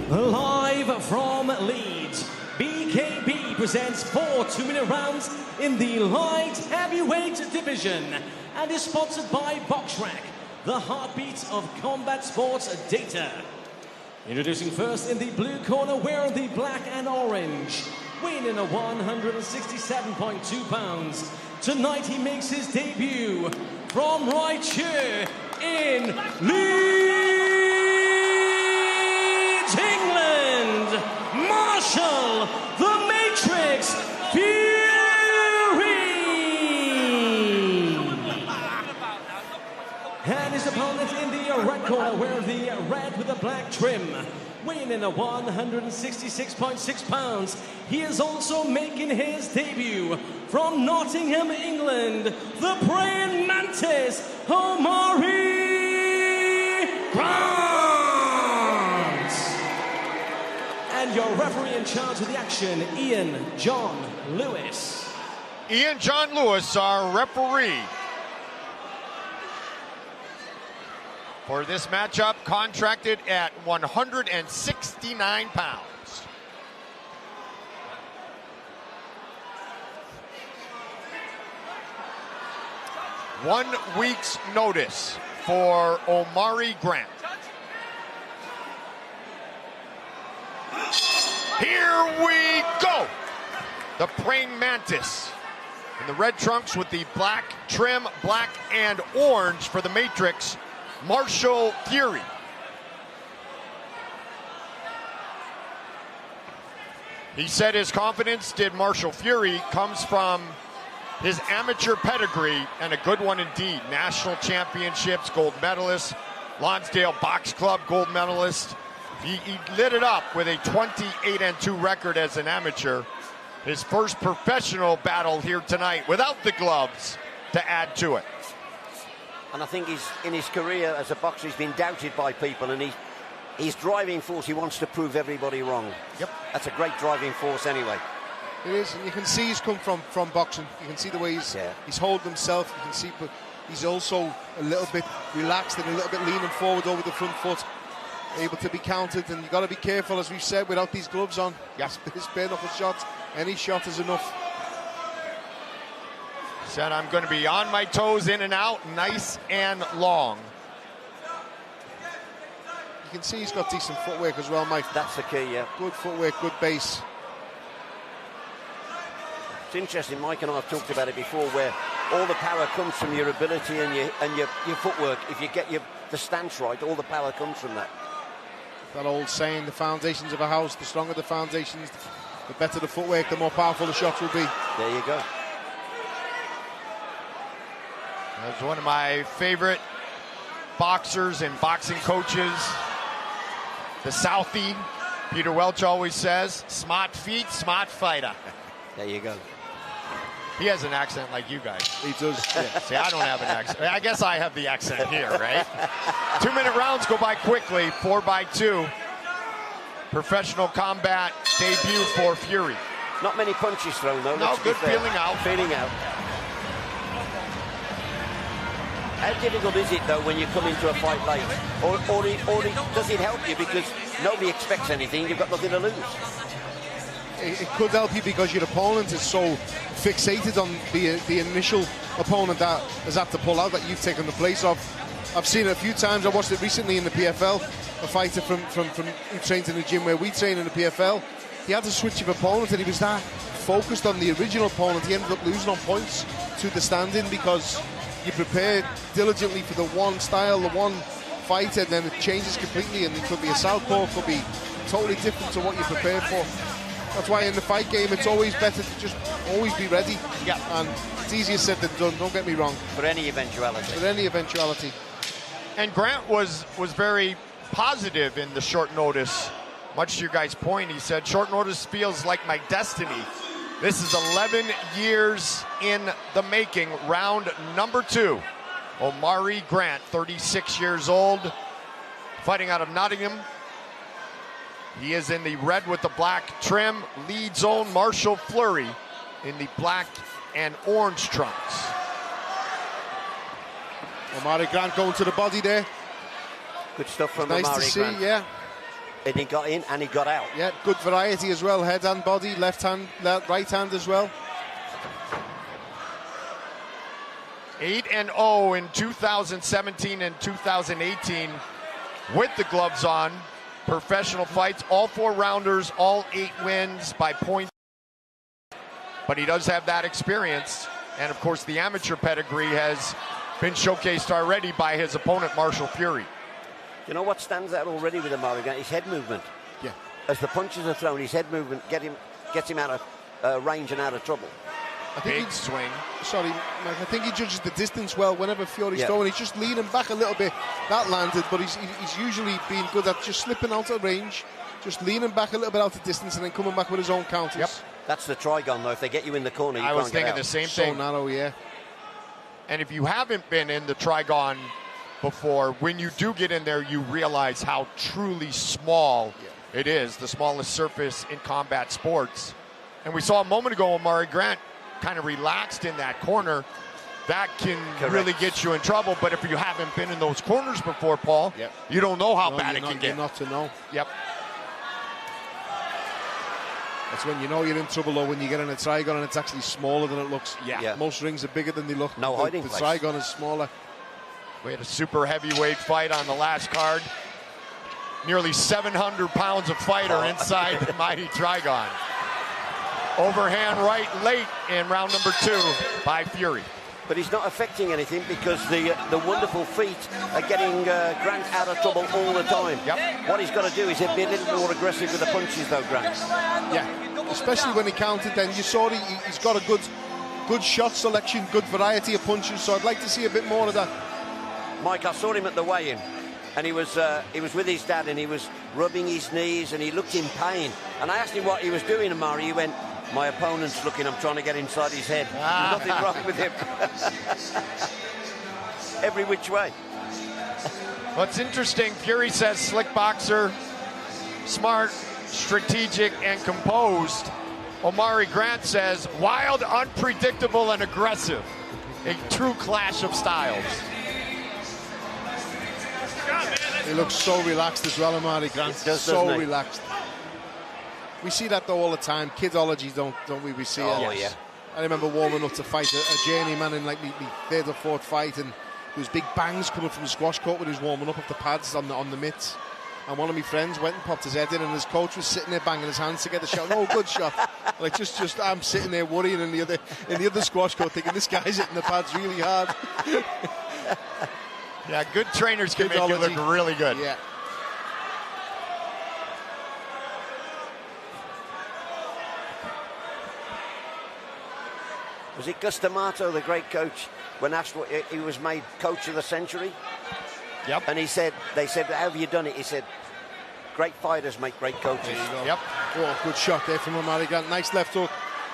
Live from Leeds, BKB presents 4 2-minute rounds in the light heavyweight division and is sponsored by BoxRec, the heartbeat of combat sports data. Introducing first in the blue corner, wearing the black and orange, weighing in at 167.2 pounds. Tonight he makes his debut from right here in Leeds, England, Marshall the Matrix Furey. And his opponent in the red corner, wearing the red with the black trim, weighing in at 166.6 pounds. He is also making his debut from Nottingham, England, the praying mantis, Omari Grant. And your referee in charge of the action, Ian John Lewis. Ian John Lewis, our referee for this matchup, contracted at 169 pounds. One week's notice for Omari Grant. Here we go. The praying mantis in the red trunks with the black trim, black and orange for the Matrix, Marshall Furey. He said his confidence, did Marshall Furey, comes from his amateur pedigree, and a good one indeed. National championships, gold medalist, Lonsdale Box Club gold medalist. He lit it up with a 28-2 record as an amateur. His first professional battle here tonight without the gloves to add to it. And I think he's in his career as a boxer, he's been doubted by people, and he's driving force. He wants to prove everybody wrong. Yep. That's a great driving force anyway. It is, and you can see he's come from boxing. You can see the way he's holding himself. You can see, but he's also a little bit relaxed and a little bit leaning forward over the front foot, able to be counted. And you've got to be careful, as we've said, without these gloves on. Yes, his bare knuckle shots, any shot is enough. Said, I'm going to be on my toes, in and out, nice and long. You can see he's got decent footwork as well, Mike. That's the key, yeah. Good footwork, good base. It's interesting, Mike and I have talked about it before, where all the power comes from your ability and your footwork. If you get the stance right, all the power comes from that. That old saying, the foundations of a house, the stronger the foundations, the better the footwork, the more powerful the shots will be. There you go. That's one of my favorite boxers and boxing coaches. The Southie, Peter Welch always says, smart feet, smart fighter. There you go. He has an accent like you guys. He does. Yeah. See, I don't have an accent. I guess I have the accent here, right? 2-minute rounds go by quickly, 4x2. Professional combat debut for Furey. Not many punches thrown, though. No, good feeling out. Feeling out. How difficult is it, though, when you come into a fight late? Or does it help you because nobody expects anything, you've got nothing to lose? It could help you because your opponent is so fixated on the initial opponent that has had to pull out that you've taken the place of. I've seen it a few times. I watched it recently in the PFL. A fighter from who trains in the gym where we train in the PFL. He had to switch of opponent and he was that focused on the original opponent. He ended up losing on points to the stand-in because you prepare diligently for the one style, the one fight, and then it changes completely, and it could be a southpaw, could be totally different to what you prepare for. That's why in the fight game it's always better to just always be ready. Yeah. And it's easier said than done, don't get me wrong. For any eventuality. For any eventuality. And Grant was very positive in the short notice. Much to your guys' point, he said, short notice feels like my destiny. This is 11 years in the making. Round number 2. Omari Grant, 36 years old, fighting out of Nottingham. He is in the red with the black trim. Leeds' own Marshall Furey in the black and orange trunks. Omari Grant going to the body there. Good stuff from Nice Omari to see, Grant. yeah. And he got in and he got out. Yeah, good variety as well. Head and body, left hand, right hand as well. 8-0 in 2017 and 2018 with the gloves on. Professional fights, all 4 rounders, all 8 wins by points. But he does have that experience. And of course, the amateur pedigree has been showcased already by his opponent, Marshall Furey. You know what stands out already with Omari Grant? His head movement. Yeah. As the punches are thrown, his head movement gets him out of range and out of trouble. I think Big swing. Sorry, Mike, I think he judges the distance well whenever Furey's Yeah. throwing. He's just leaning back a little bit. That landed, but he's usually been good at just slipping out of range, just leaning back a little bit out of distance and then coming back with his own counters. Yep. That's the trigon, though. If they get you in the corner, you I can't was get thinking out. the same So thing. narrow, yeah. And if you haven't been in the Trigon before, when you do get in there, you realize how truly small it is, the smallest surface in combat sports. And we saw a moment ago Omari Grant kind of relaxed in that corner. That can really get you in trouble. But if you haven't been in those corners before, Paul, you don't know how bad it can get. You're not to know. Yep. That's when you know you're in trouble, though, when you get in a Trigon and it's actually smaller than it looks. Yeah. Most rings are bigger than they look. No hiding The place. Trigon is smaller. We had a super heavyweight fight on the last card. Nearly 700 pounds of fighter inside the mighty Trigon. Overhand right late in round number 2 by Furey. But he's not affecting anything because the wonderful feet are getting Grant out of trouble all the time. Yep. What he's got to do is be a little more aggressive with the punches, though, Grant. Yeah, especially when he counted then. You saw he's got a good shot selection, good variety of punches, so I'd like to see a bit more of that. Mike, I saw him at the weigh-in, and he was with his dad, and he was rubbing his knees, and he looked in pain. And I asked him what he was doing, Amari. He went, my opponent's looking, I'm trying to get inside his head. There's nothing wrong with him. Every which way. What's interesting, Furey says slick boxer, smart, strategic, and composed. Omari Grant says wild, unpredictable, and aggressive. A true clash of styles. He looks so relaxed as well, Omari Grant. So relaxed. We see that though all the time. Kidology, don't we? We see it. Oh, yeah. I remember warming up to fight a journeyman in like my 3rd or 4th fight, and there was big bangs coming from the squash court when he was warming up off the pads on the mitts. And one of my friends went and popped his head in, and his coach was sitting there banging his hands together, shouting, "Oh, good shot!" Like just I'm sitting there worrying in the other squash court, thinking this guy's hitting the pads really hard. Yeah, good trainers can make you look really good. Yeah. Was it Gus D'Amato, the great coach, when asked what he was made coach of the century? Yep. And he said, they said, how have you done it? He said, great fighters make great coaches. Yep. Oh, good shot there from Omari Grant. Nice left hook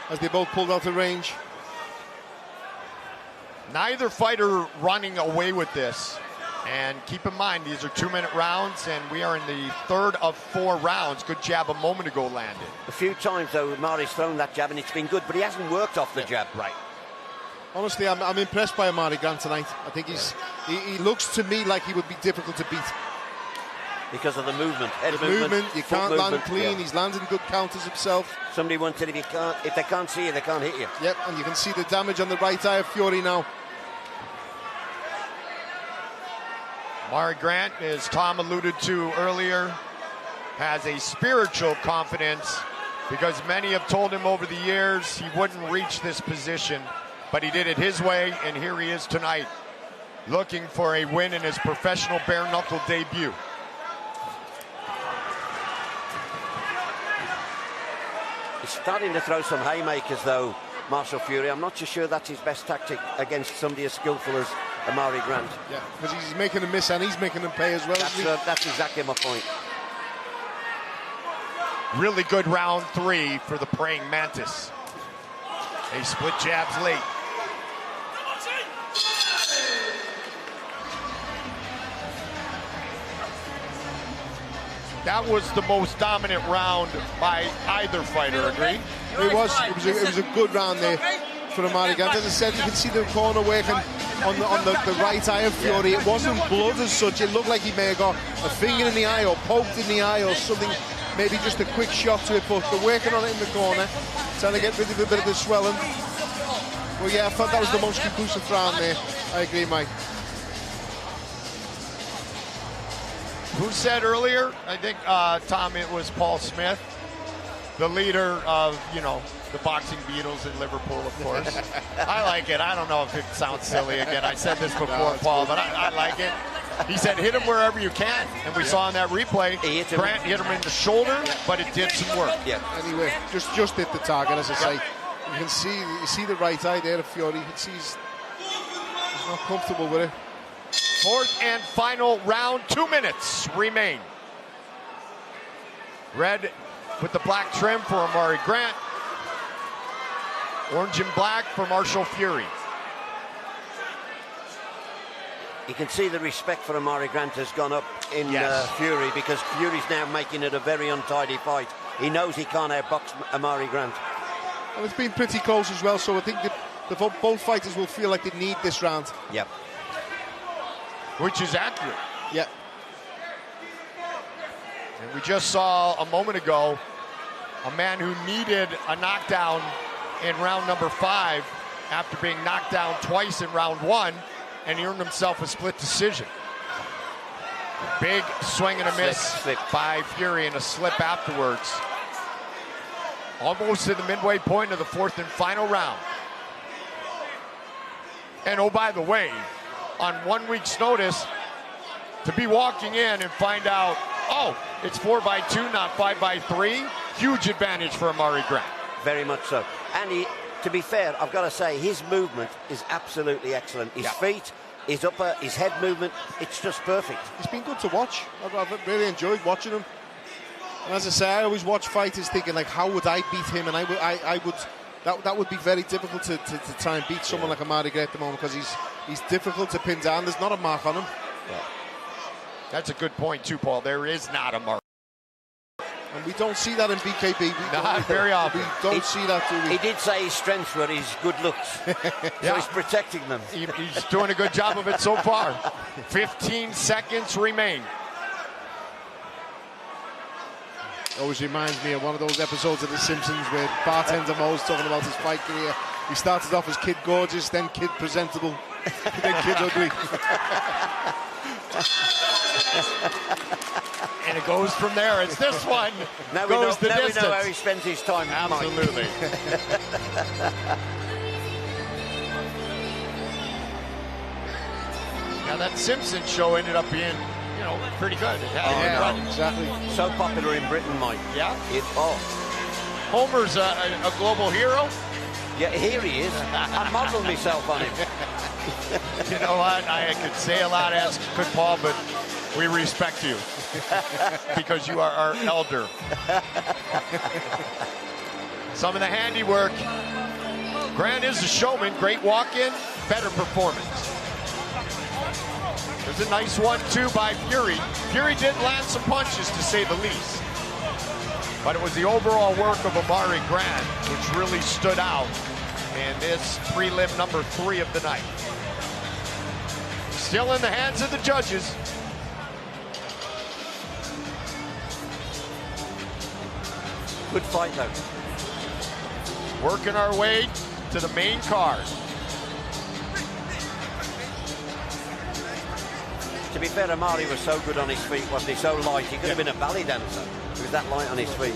as they both pulled out of range. Neither fighter running away with this. And keep in mind, these are 2-minute rounds, and we are in the 3rd of 4 rounds. Good jab a moment ago landed. A few times, though, Omari's thrown that jab, and it's been good, but he hasn't worked off the jab. Right. Honestly, I'm impressed by Omari Grant tonight. I think he looks to me like he would be difficult to beat. Because of the movement, head movement, you can't land movement, clean. yeah. He's landing good counters himself. Somebody once said if they can't see you, they can't hit you. Yep, and you can see the damage on the right eye of Furey now. Omari Grant, as Tom alluded to earlier, has a spiritual confidence because many have told him over the years he wouldn't reach this position, but he did it his way, and here he is tonight, looking for a win in his professional bare-knuckle debut. He's starting to throw some haymakers, though, Marshall Furey. I'm not so sure that's his best tactic against somebody as skillful as Omari Grant. Yeah, because he's making them miss and he's making them pay as well. That's exactly my point. Really good round 3 for the praying mantis. They split jabs late. That was the most dominant round by either fighter, agree? It was a good round there for Omari Grant. As I said, you can see the corner working on the right eye of Furey. It wasn't blood as such. It looked like he may have got a finger in the eye or poked in the eye or something, maybe just a quick shot to it, but they're working on it in the corner, trying to get rid of a bit of the swelling. Well, yeah, I thought that was the most conclusive round there. I agree, Mike. Who said earlier? I think, Tom, it was Paul Smith, the leader of, the boxing Beatles in Liverpool, of course. I like it. I don't know if it sounds silly again. I said this before, Paul, but I like it. He said, hit him wherever you can. And we saw in that replay, Grant hit him in the shoulder, but it did some work. Yeah. Anyway, just hit the target, as I say. You see the right eye there of Furey. You can see he's not comfortable with it. 4th and final round, 2 minutes remain. Red with the black trim for Omari Grant. Orange and black for Marshall Furey. You can see the respect for Omari Grant has gone up in Furey, because Furey's now making it a very untidy fight. He knows he can't outbox Omari Grant. And it's been pretty close as well, so I think that both fighters will feel like they need this round. Yep. Which is accurate. Yep. And we just saw a moment ago a man who needed a knockdown in round number 5 after being knocked down twice in round 1, and he earned himself a split decision. Big swing and a miss slip by Furey, and a slip afterwards. Almost to the midway point of the 4th and final round. And oh, by the way, on 1 week's notice, to be walking in and find out, oh, it's 4x2, not 5x3, huge advantage for Omari Grant. Very much so. And to be fair, I've got to say, his movement is absolutely excellent. His feet, his upper, his head movement, it's just perfect. It's been good to watch. I've really enjoyed watching him. And as I say, I always watch fighters thinking, like, how would I beat him? And that would be very difficult to try and beat someone like Omari Grant at the moment, because he's difficult to pin down. There's not a mark on him. Yeah. That's a good point too, Paul. There is not a mark. And we don't see that in BKB. Not very often. We don't see that, do we? He did say his strengths were his good looks. So he's protecting them. He's doing a good job of it so far. 15 seconds remain. Always reminds me of one of those episodes of The Simpsons where bartender Moe's talking about his fight career. He started off as Kid Gorgeous, then Kid Presentable, then Kid Ugly. And it goes from there. It's this one. Now we know distance. how he spends his time. Absolutely. Now that Simpsons show ended up being, pretty good. Exactly. So popular in Britain, Mike. Yeah. Homer's a global hero. Yeah, here he is. I modelled myself on him. You know what? I could say a lot, as could Paul, but we respect you because you are our elder. Some of the handiwork. Grant is a showman. Great walk-in, better performance. There's a nice one, too, by Furey. Furey did land some punches, to say the least. But it was the overall work of Amari Grant which really stood out in this prelim number 3 of the night. Still in the hands of the judges. Good fight, though. Working our way to the main card. To be fair, Amari was so good on his feet, wasn't he? So light. He could have been a ballet dancer. He was that light on his feet.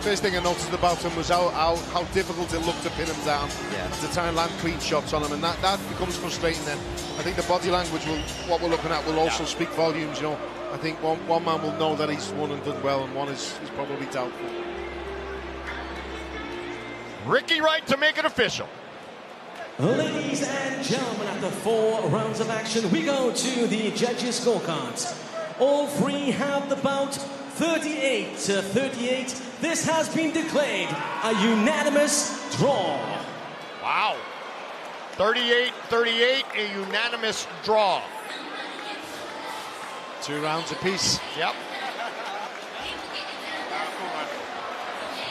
First thing I noticed about him was how difficult it looked to pin him down, to try and land clean shots on him, and that becomes frustrating then. I think the body language, what we're looking at, will also speak volumes, you know. I think one man will know that he's won and done well, and one is probably doubtful. Ricky Wright to make it official. Ladies and gentlemen, after 4 rounds of action, we go to the judges' scorecards. All 3 have the bout 38-38. This has been declared a unanimous draw. Wow. 38-38, a unanimous draw. 2 rounds apiece. Yep.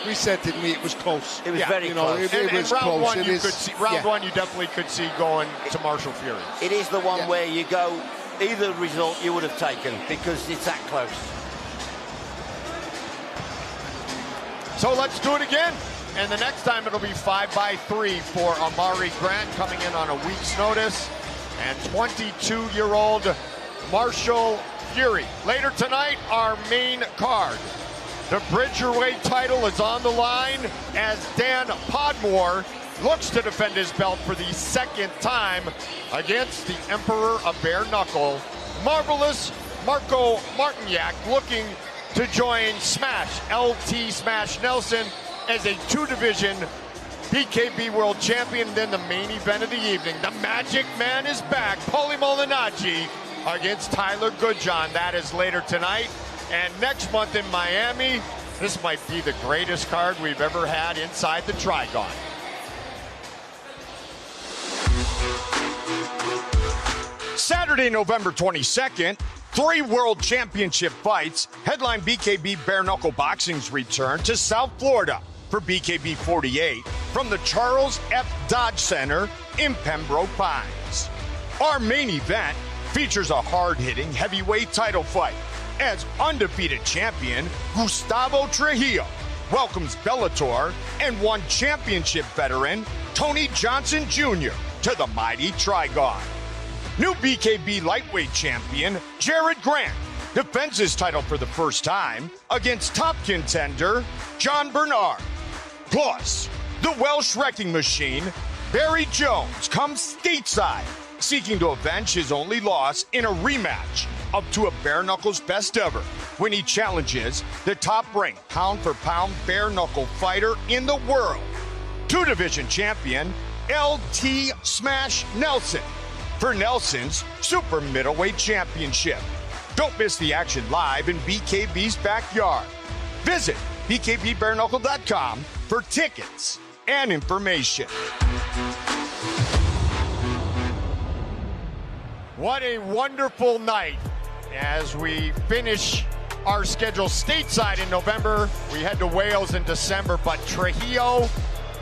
We said, didn't we, it was close. It was very close. It was round close. one, you could see. Round one, you definitely could see going to Marshall Furey. It is the one where you go, either result you would have taken because it's that close. So let's do it again. And the next time it'll be 5-3 for Amari Grant, coming in on a week's notice. And 22-year-old Marshall Furey. Later tonight, our main card. The Bridgerweight title is on the line as Dan Podmore looks to defend his belt for the 2nd time against the Emperor of Bare-Knuckle. Marvelous Marko Martinjak looking to join Smash, LT Smash Nelson, as a 2-division BKB World Champion. Then the main event of the evening, the Magic Man is back. Paulie Malignaggi against Tyler Goodjohn. That is later tonight. And next month in Miami, this might be the greatest card we've ever had inside the Trigon. Saturday, November 22nd, 3 World Championship fights headline BKB bare-knuckle boxing's return to South Florida for BKB 48 from the Charles F. Dodge Center in Pembroke Pines. Our main event features a hard-hitting heavyweight title fight as undefeated champion Gustavo Trujillo welcomes Bellator and one championship veteran Tony Johnson Jr. to the mighty Trigon. New BKB lightweight champion Jared Grant defends his title for the first time against top contender John Bernard. Plus, the Welsh wrecking machine Barry Jones comes stateside, seeking to avenge his only loss in a rematch up to a bare-knuckles best ever when he challenges the top-ranked pound-for-pound bare-knuckle fighter in the world, 2-division champion LT Smash Nelson, for Nelson's Super Middleweight Championship. Don't miss the action live in BKB's backyard. Visit bkbbareknuckle.com for tickets and information. What a wonderful night as we finish our schedule stateside in November. We head to Wales in December, but Trujillo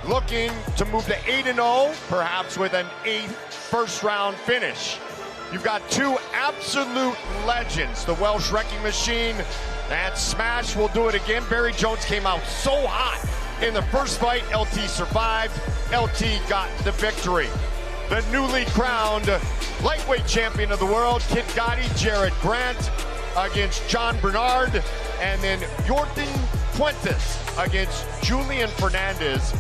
looking to move to 8-0, perhaps with an 8th first-round finish. You've got 2 absolute legends, the Welsh wrecking machine and Smash will do it again. Barry Jones came out so hot in the first fight. LT survived. LT got the victory. The newly crowned lightweight champion of the world, Kid Gotti, Jared Grant against John Bernard, and then Yorton Fuentes against Julian Fernandez.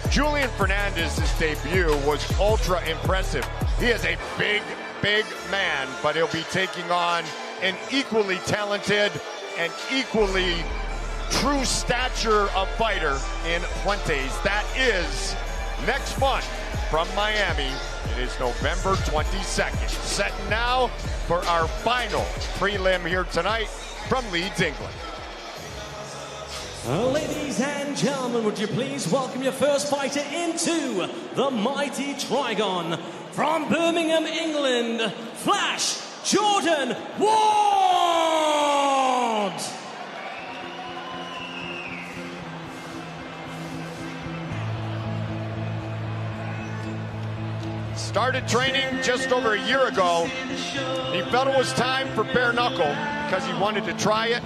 Julian Fernandez's debut was ultra impressive. He is a big, big man, but he'll be taking on an equally talented and equally true stature of fighter in Fuentes. That is next month from Miami It is November 22nd. Set now for our final prelim here tonight from Leeds, England. Ladies and gentlemen, would you please welcome your first fighter into the mighty Trigon from Birmingham, England, Flash Jordan Ward! Started training just over a year ago. He felt it was time for bare knuckle because he wanted to try it.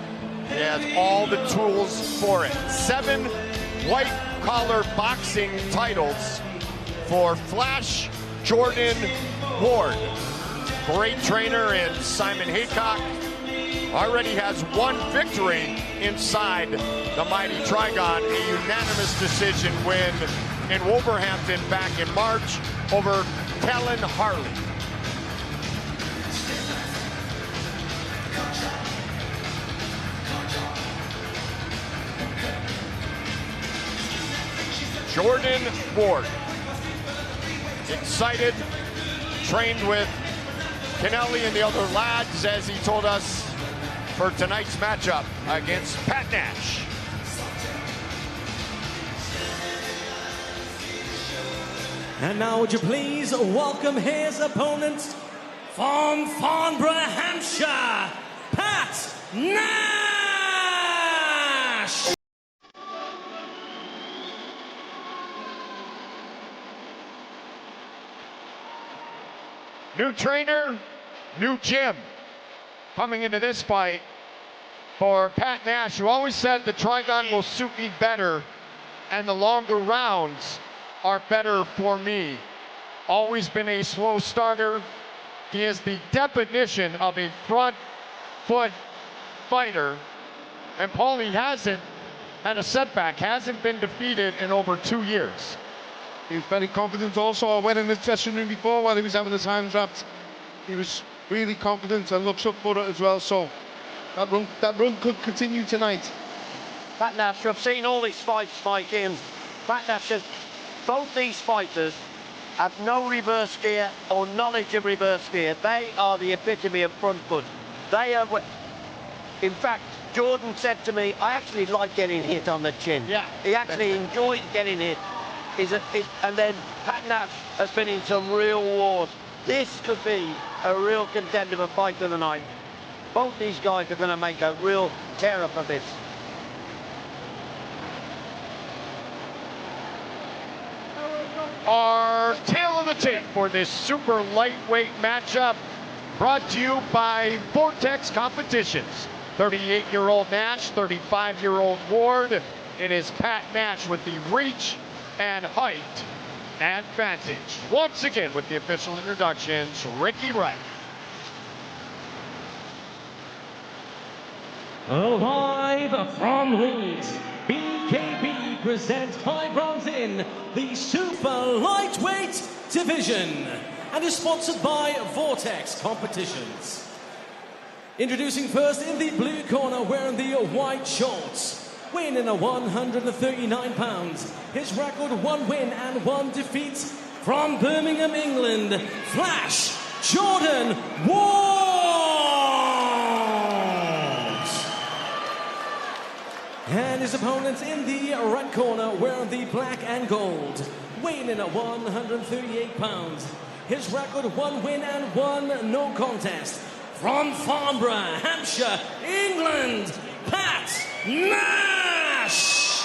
He has all the tools for it. 7 white-collar boxing titles for Flash Jordan Ward. Great trainer in Simon Haycock. Already has 1 victory inside the mighty Trigon, a unanimous decision win in Wolverhampton back in March over Cullen Harley. Jordan Ward, excited, trained with Kennelly and the other lads, as he told us, for tonight's matchup against Pat Nash. And now would you please welcome his opponent from Farnborough, Hampshire, Pat Nash! New trainer, new gym. Coming into this fight for Pat Nash, who always said the Trigon will suit me better and the longer rounds are better for me. Always been a slow starter. He is the definition of a front foot fighter. And Paulie hasn't had a setback, hasn't been defeated in over 2 years. He's very confident also. I went in the dressing room before while he was having his hands wrapped. He was really confident and looks up for it as well. So that run could continue tonight. Pat Nash, I've seen all these fights, Mike, in. Pat Nash, both these fighters have no reverse gear or knowledge of reverse gear. They are the epitome of front foot. They are, in fact, Jordan said to me, I actually like getting hit on the chin. Yeah. He actually enjoys getting hit. And then Pat Nash has been in some real wars. This could be a real contender for fight of the night. Both these guys are going to make a real terror for this. Our tail of the tape for this super lightweight matchup brought to you by Vortex Competitions. 38-year-old Nash, 35-year-old Ward. It is Pat Nash with the reach and height advantage. Once again with the official introductions, Ricky Wright. Live from Leeds, BKB presents high bronze in the super lightweight division and is sponsored by Vortex Competitions. Introducing first in the blue corner, wearing the white shorts, weighing in at 139 pounds. His record, 1 win and 1 defeat. From Birmingham, England, Flash Jordan Ward! And his opponent in the red corner, wearing the black and gold, weighing in at 138 pounds. His record, 1 win and 1 no contest. From Farnborough, Hampshire, England, Pat Nash!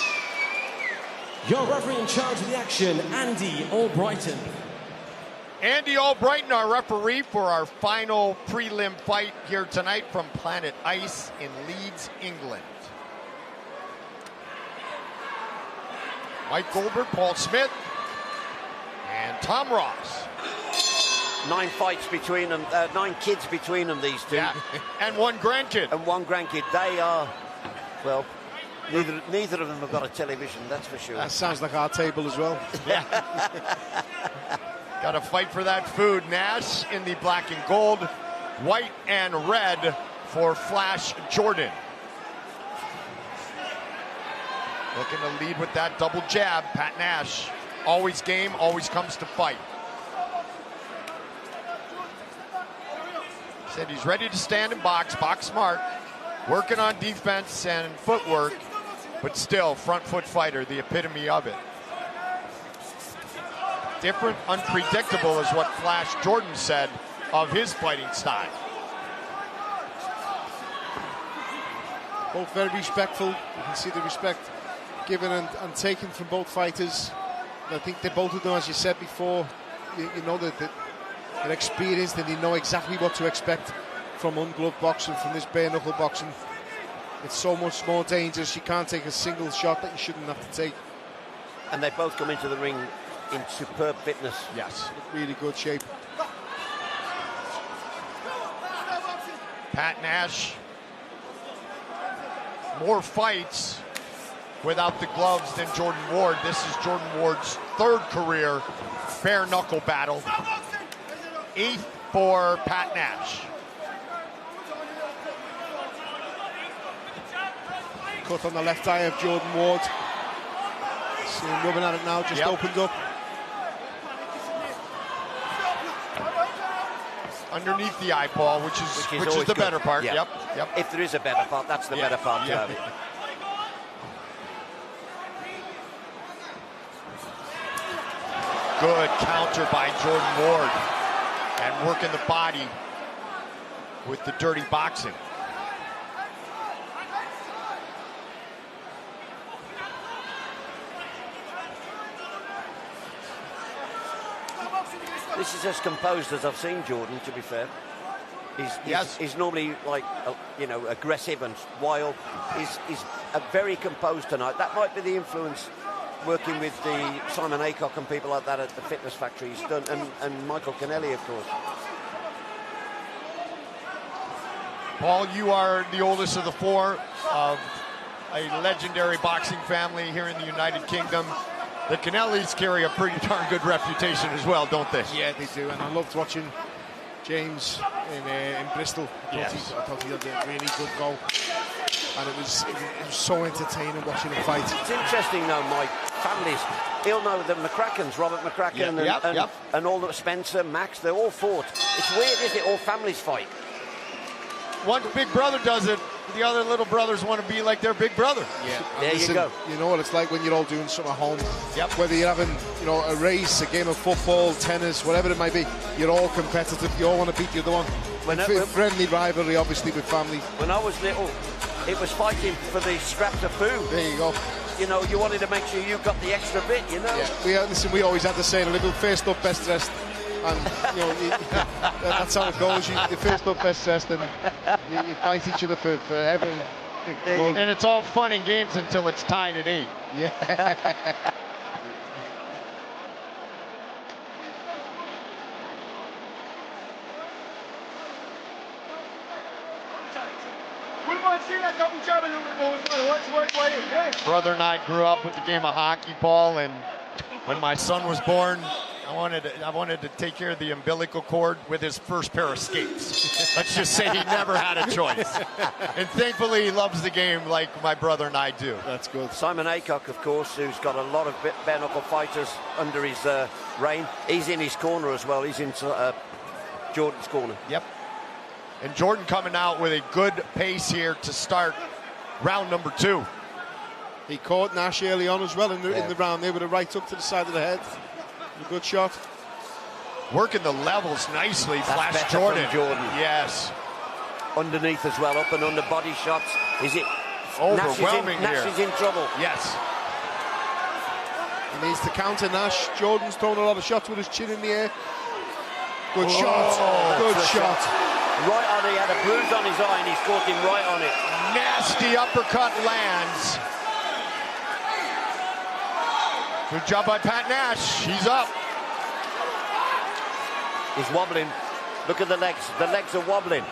Your referee in charge of the action, Andy Albrighton. Andy Albrighton, our referee for our final prelim fight here tonight from Planet Ice in Leeds, England. Mike Goldberg, Paul Smith, and Tom Ross. 9 fights between them, 9 kids between them, these two. Yeah, and 1 grandkid. And 1 grandkid. They are, well, neither of them have got a television, that's for sure. That sounds like our table as well. Yeah. Got to fight for that food. Nash in the black and gold, white and red for Flash Jordan. Looking to lead with that double jab. Pat Nash, always game, always comes to fight. Said he's ready to stand and box smart, working on defense and footwork, but still front foot fighter, the epitome of it. Different, unpredictable is what Flash Jordan said of his fighting style. Both very respectful. You can see the respect given and taken from both fighters. And I think they both of them, as you said before, you know that they're experienced and they know exactly what to expect from ungloved boxing, from this bare knuckle boxing. It's so much more dangerous. You can't take a single shot that you shouldn't have to take. And they both come into the ring in superb fitness. Yes. Really good shape. Pat Nash, more fights without the gloves than Jordan Ward. This is Jordan Ward's third career bare knuckle battle. 8th for Pat Nash. Cut on the left eye of Jordan Ward. See him rubbing at it now, just opened up. Underneath the eyeball, which is the better part. Yeah. Yep. If there is a better part, that's the better part. Yeah. Good counter by Jordan Ward, and working the body with the dirty boxing. This is as composed as I've seen Jordan, to be fair. He's normally like, aggressive and wild. He's very composed tonight. That might be the influence working with the Simon Aycock and people like that at the fitness factory he's done, and Michael Kennelly, of course. Paul, you are the oldest of the four of a legendary boxing family here in the United Kingdom. The Kennellys carry a pretty darn good reputation as well, don't they? Yeah, they do, and I loved watching James in Bristol. I thought he had a really good goal, and it was so entertaining watching him fight. It's interesting though, Mike, families, he'll know the McCrackens, Robert McCracken and all the Spencer, Max, they all fought. It's weird, isn't it? All families fight. One big brother does it, the other little brothers want to be like their big brother. Yeah, there you go. You know what it's like when you're all doing something at home. Yep. Whether you're having, a race, a game of football, tennis, whatever it might be, you're all competitive. You all want to beat the other one. Friendly rivalry, obviously, with family. When I was little, it was fighting for the scraps of food. There you go. You wanted to make sure you got the extra bit, Yeah. We always had the saying, a little first up, best dressed. And that's how it goes. You first up, best dressed, and you fight each other for everything. And it's all fun and games until it's tied at 8. Yeah. Brother and I grew up with the game of hockey, Paul, and when my son was born, I wanted to take care of the umbilical cord with his first pair of skates. Let's just say he never had a choice. And thankfully he loves the game like my brother and I do. That's good. Simon Aycock, of course, who's got a lot of bare knuckle fighters under his reign. He's in his corner as well. He's in Jordan's corner. Yep. And Jordan coming out with a good pace here to start round number 2. He caught Nash early on as well in the round there with a right hook to the side of the head. A good shot. Working the levels nicely, That's Flash Jordan. Yes. Underneath as well, up and under body shots. Is it overwhelming here? Nash is in trouble. Yes. He needs to counter Nash. Jordan's thrown a lot of shots with his chin in the air. Good shot. Good shot. Right on, he had a bruise on his eye and he's caught him right on it. Nasty uppercut lands. Good job by Pat Nash. He's up. He's wobbling. Look at the legs. The legs are wobbling.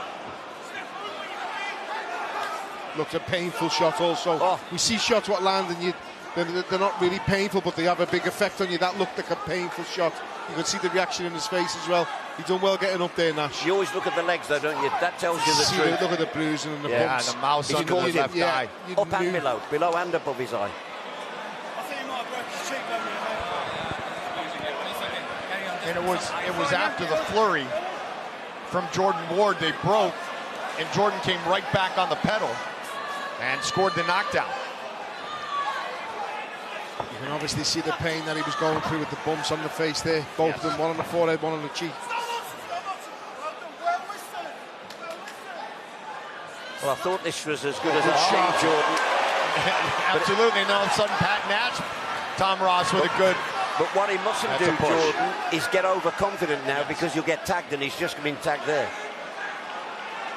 Looks a painful shot also. Oh. We see shots what land and they're not really painful, but they have a big effect on you. That looked like a painful shot. You could see the reaction in his face as well. He done well getting up there, Nash. You always look at the legs though, don't you? That tells you the truth. Look at the bruising and the bumps. And the mouse under the left eye. Up and below. Below and above his eye. And it was after the flurry from Jordan Ward. They broke, and Jordan came right back on the pedal and scored the knockdown. You can obviously see the pain that he was going through with the bumps on the face there. Both of them, one on the forehead, one on the cheek. Well, I thought this was as good as a shot, Jordan. Absolutely, and all of a sudden Pat Nash, Tom Ross with a good... But what he mustn't do, Jordan, is get overconfident now, because you'll get tagged, and he's just been tagged there.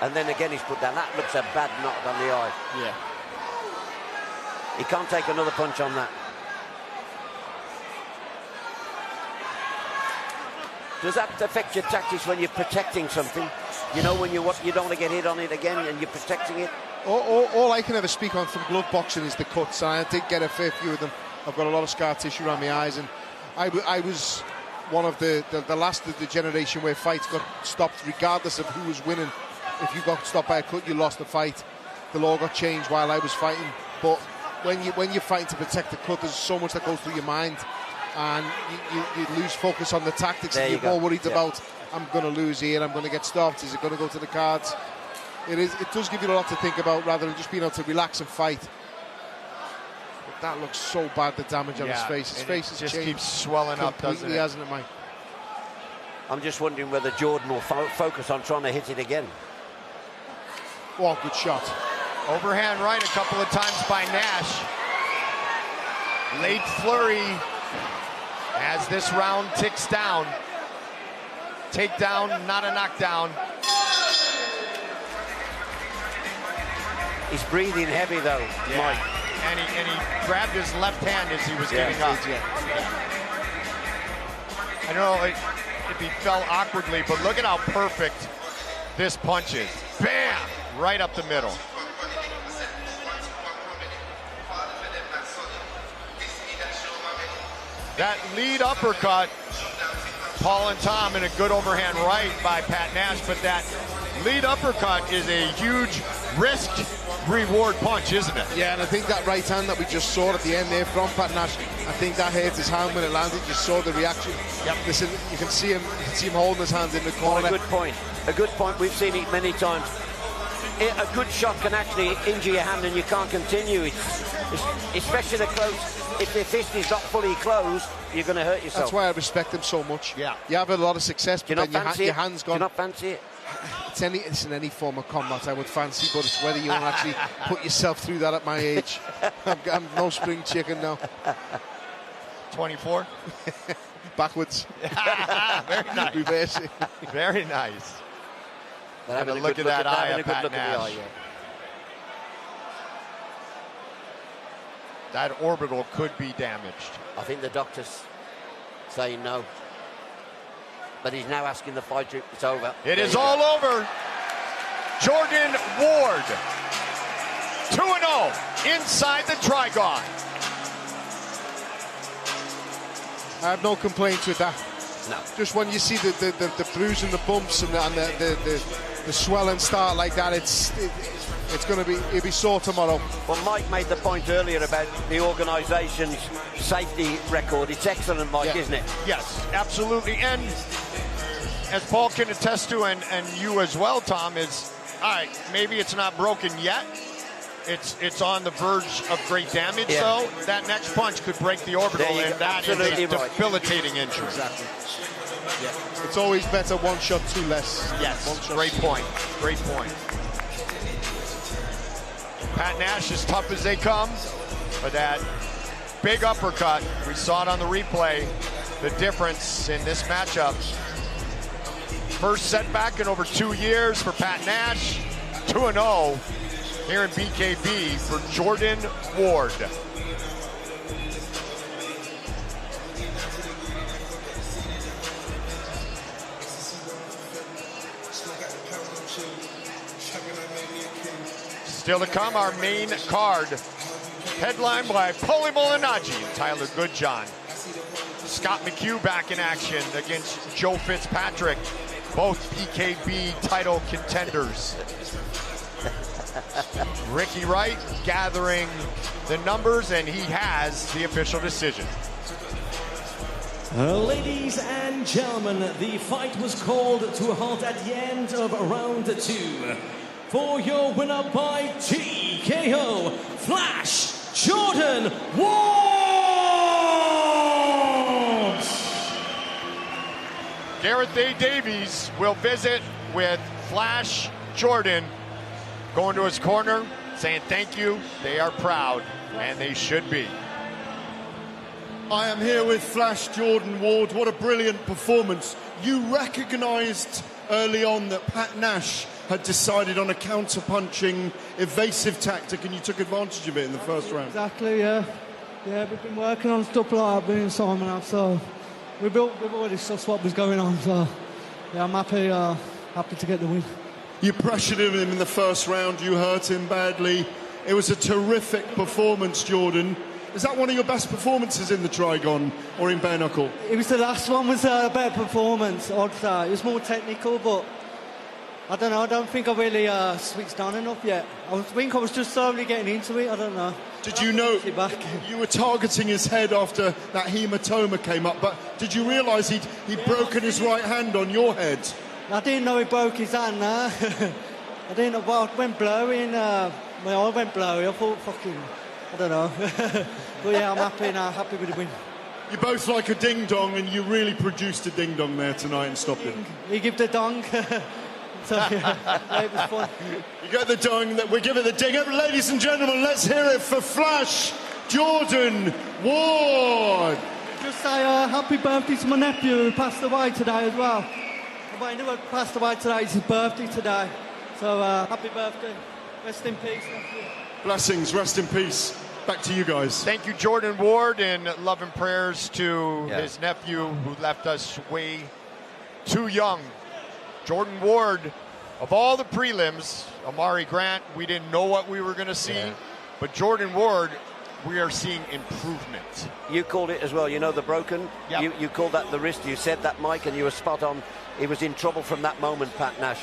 And then again he's put down. That looks a bad knock on the eye. Yeah. He can't take another punch on that. Does that affect your tactics when you're protecting something? You know, when you don't want to get hit on it again and you're protecting it? All I can ever speak on from glove boxing is the cuts. I did get a fair few of them. I've got a lot of scar tissue around my eyes, and I was one of the last of the generation where fights got stopped regardless of who was winning. If you got stopped by a cut, you lost the fight. The law got changed while I was fighting. But when you're fighting to protect the cut, there's so much that goes through your mind, and you lose focus on the tactics, and you're more worried about, I'm going to lose here, I'm going to get stopped, is it going to go to the cards? It does give you a lot to think about, rather than just being able to relax and fight. But that looks so bad, the damage on his face. His face just keeps swelling up, doesn't it? Hasn't it, Mike? I'm just wondering whether Jordan will focus on trying to hit it again. Oh, good shot. Overhand right a couple of times by Nash. Late flurry as this round ticks down. Takedown, not a knockdown. He's breathing heavy though, Mike. And he grabbed his left hand as he was getting up. I know if he fell awkwardly, but look at how perfect this punch is. Bam! Right up the middle. That lead uppercut, Paul and Tom, in a good overhand right by Pat Nash, but that lead uppercut is a huge risk-reward punch, isn't it? Yeah, and I think that right hand that we just saw at the end there from Pat Nash, I think that hurt his hand when it landed. You saw the reaction. Yep. Listen, you can see him holding his hands in the corner. Oh, a good point. A good point. We've seen it many times. A good shot can actually injure your hand and you can't continue. Especially the close. If your fist is not fully closed, you're going to hurt yourself. That's why I respect him so much. Yeah. You have a lot of success, but then your hand's gone. Do you not fancy it? It's in any form of combat I would fancy, but it's whether you want to actually put yourself through that at my age. I'm no spring chicken now. 24? Backwards. Very nice. Reversing. Very nice. Having a look good at that eye having a of good Pat look at the Nash. eye, yeah. That orbital could be damaged. I think the doctor's saying no. But he's now asking the fight if it's over. It is all over. Jordan Ward, 2-0 inside the Trigon. I have no complaints with that. No. Just when you see the bruise and the bumps and the swelling start like that, it'll be sore tomorrow. Well, Mike made the point earlier about the organisation's safety record. It's excellent, Mike, isn't it? Yes, absolutely. And as Paul can attest to, and you as well, Tom, is, all right, maybe it's not broken yet. It's on the verge of great damage, so that next punch could break the orbital, and that is a debilitating injury. Exactly. Yeah. It's always better one shot, two less. Yes, great point. Great point. Pat Nash, as tough as they come, but that big uppercut, we saw it on the replay, the difference in this matchup. First setback in over 2 years for Pat Nash, 2-0 here in BKB for Jordan Ward. Still to come, our main card, headlined by Paulie Malignaggi and Tyler Goodjohn. Scott McHugh back in action against Joe Fitzpatrick, both BKB title contenders. Ricky Wright gathering the numbers, and he has the official decision. Ladies and gentlemen, the fight was called to a halt at the end of round 2. For your winner by TKO, Flash Jordan Ward! Gareth A. Davies will visit with Flash Jordan, going to his corner, saying thank you. They are proud, and they should be. I am here with Flash Jordan Ward. What a brilliant performance. You recognised early on that Pat Nash had decided on a counter-punching, evasive tactic, and you took advantage of it in the first round. Exactly, yeah. Yeah, we've been working on stuff like that, being Simon up, so we've already sussed what was going on, so yeah, I'm happy to get the win. You pressured him in the first round, you hurt him badly. It was a terrific performance, Jordan. Is that one of your best performances in the Trigon or in bare-knuckle? It was the last one was a better performance, I'd say. It was more technical, but I don't know, I don't think I really switched on enough yet. I think I was just slowly getting into it, I don't know. Did you know you were targeting his head after that hematoma came up, but did you realise he'd broken his right hand on your head? I didn't know he broke his hand, no. I didn't know, well, it went blurry, my eye went blurry, I thought, fucking, I don't know. But yeah, I'm happy now, happy with the win. You're both like a ding-dong, and you really produced a ding-dong there tonight and stopped it. He gave the dong. So, yeah, it was fun. You got the dong, we give it the ding. Ladies and gentlemen, let's hear it for Flash Jordan Ward. Just say happy birthday to my nephew who passed away today as well. I knew he passed away today, it's his birthday today. So happy birthday, rest in peace, nephew. Blessings, rest in peace. Back to you guys. Thank you, Jordan Ward, and love and prayers to his nephew who left us way too young. Jordan Ward, of all the prelims, Amari Grant, we didn't know what we were going to see, but Jordan Ward, we are seeing improvement. You called it as well, you know, the broken. Yep. You called that the wrist, you said that, Mike, and you were spot on. He was in trouble from that moment, Pat Nash.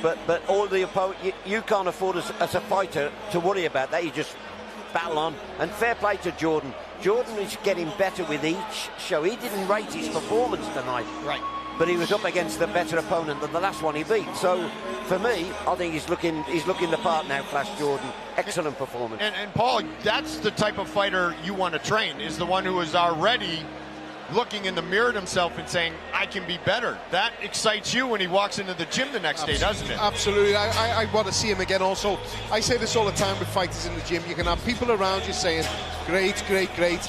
But all the opponent, you can't afford as a fighter to worry about that. You just battle on. And fair play to Jordan. Jordan is getting better with each show. He didn't rate his performance tonight. Right. But he was up against a better opponent than the last one he beat. So, for me, I think he's looking the part now, Flash Jordan. Excellent performance. And Paul, that's the type of fighter you want to train, is the one who is already looking in the mirror at himself and saying, I can be better. That excites you when he walks into the gym the next day, doesn't it? Absolutely. I want to see him again also. I say this all the time with fighters in the gym. You can have people around you saying, great, great, great.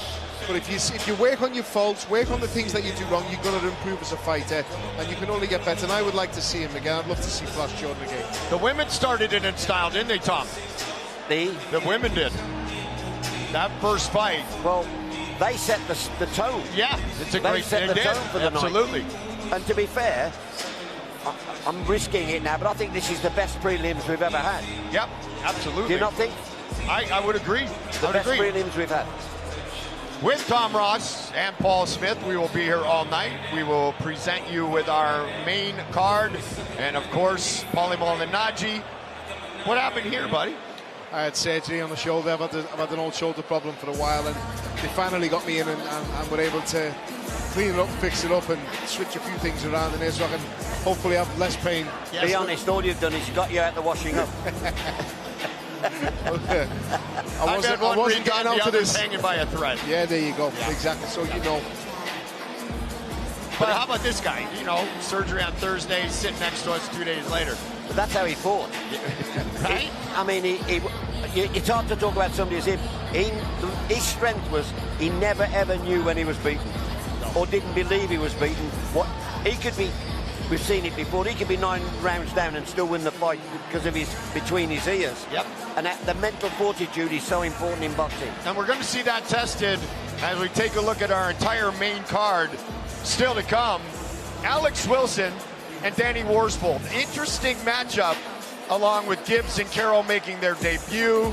But if you work on your faults, work on the things that you do wrong, you're going to improve as a fighter, and you can only get better. And I would like to see him again. I'd love to see Flash Jordan again. The women started it in style, didn't they, Tom? The women did. That first fight. Well, they set the tone. Yeah, it's a great set the tone for the night. Absolutely. And to be fair, I'm risking it now, but I think this is the best prelims we've ever had. Yep, absolutely. Do you not think? I would agree. The best prelims we've had. With Tom Ross and Paul Smith, we will be here all night. We will present you with our main card. And, of course, Paulie Malignaggi. What happened here, buddy? I had surgery on the shoulder. I've had an old shoulder problem for a while, and they finally got me in and were able to clean it up, fix it up, and switch a few things around in here so I can hopefully have less pain. Yes, be honest, all you've done is got you out the washing up. I wasn't getting out to this hanging by a thread. Yeah, there you go. Yeah. Exactly. So you know. But how about this guy? You know, surgery on Thursday, sitting next to us 2 days later. But that's how he fought. Right? I mean, it's hard to talk about somebody as him. His strength was he never ever knew when he was beaten, or didn't believe he was beaten. What he could be. We've seen it before. He could be 9 rounds down and still win the fight because of his between his ears. Yep. And the mental fortitude is so important in boxing. And we're going to see that tested as we take a look at our entire main card. Still to come, Alex Wilson and Danny Worsfold. Interesting matchup, along with Gibbs and Carroll making their debut.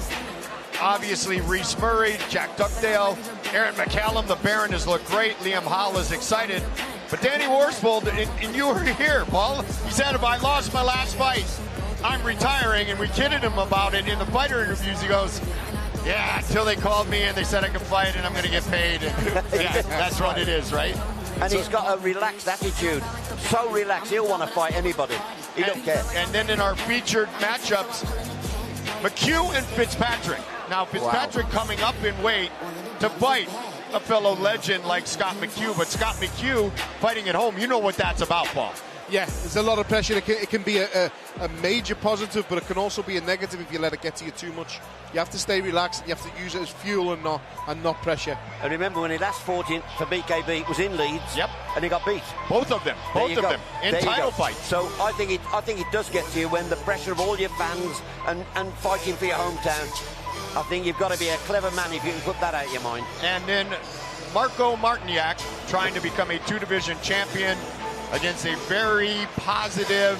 Obviously, Reese Murray, Jack Duckdale, Aaron McCallum, the Baron has looked great. Liam Hall is excited. But Danny Worsfold, and you were here, Paul. He said, if I lost my last fight, I'm retiring. And we kidded him about it in the fighter interviews. He goes, yeah, until they called me and they said I could fight and I'm going to get paid. And yeah, that's what it is, right? And he's got a relaxed attitude. So relaxed, he'll want to fight anybody. He don't care. And then in our featured matchups, McHugh and Fitzpatrick. Now, Fitzpatrick coming up in weight to fight a fellow legend like Scott McHugh, but Scott McHugh fighting at home, you know what that's about, Paul. Yeah, there's a lot of pressure. It can be a major positive, but it can also be a negative if you let it get to you too much. You have to stay relaxed. You have to use it as fuel and not pressure. And remember, when he last fought for BKB, it was in Leeds. Yep. And he got beat. Both of them in title fights. So I think it does get to you when the pressure of all your fans and fighting for your hometown. I think you've got to be a clever man if you can put that out of your mind. And then Marko Martinjak trying to become a 2-division champion against a very positive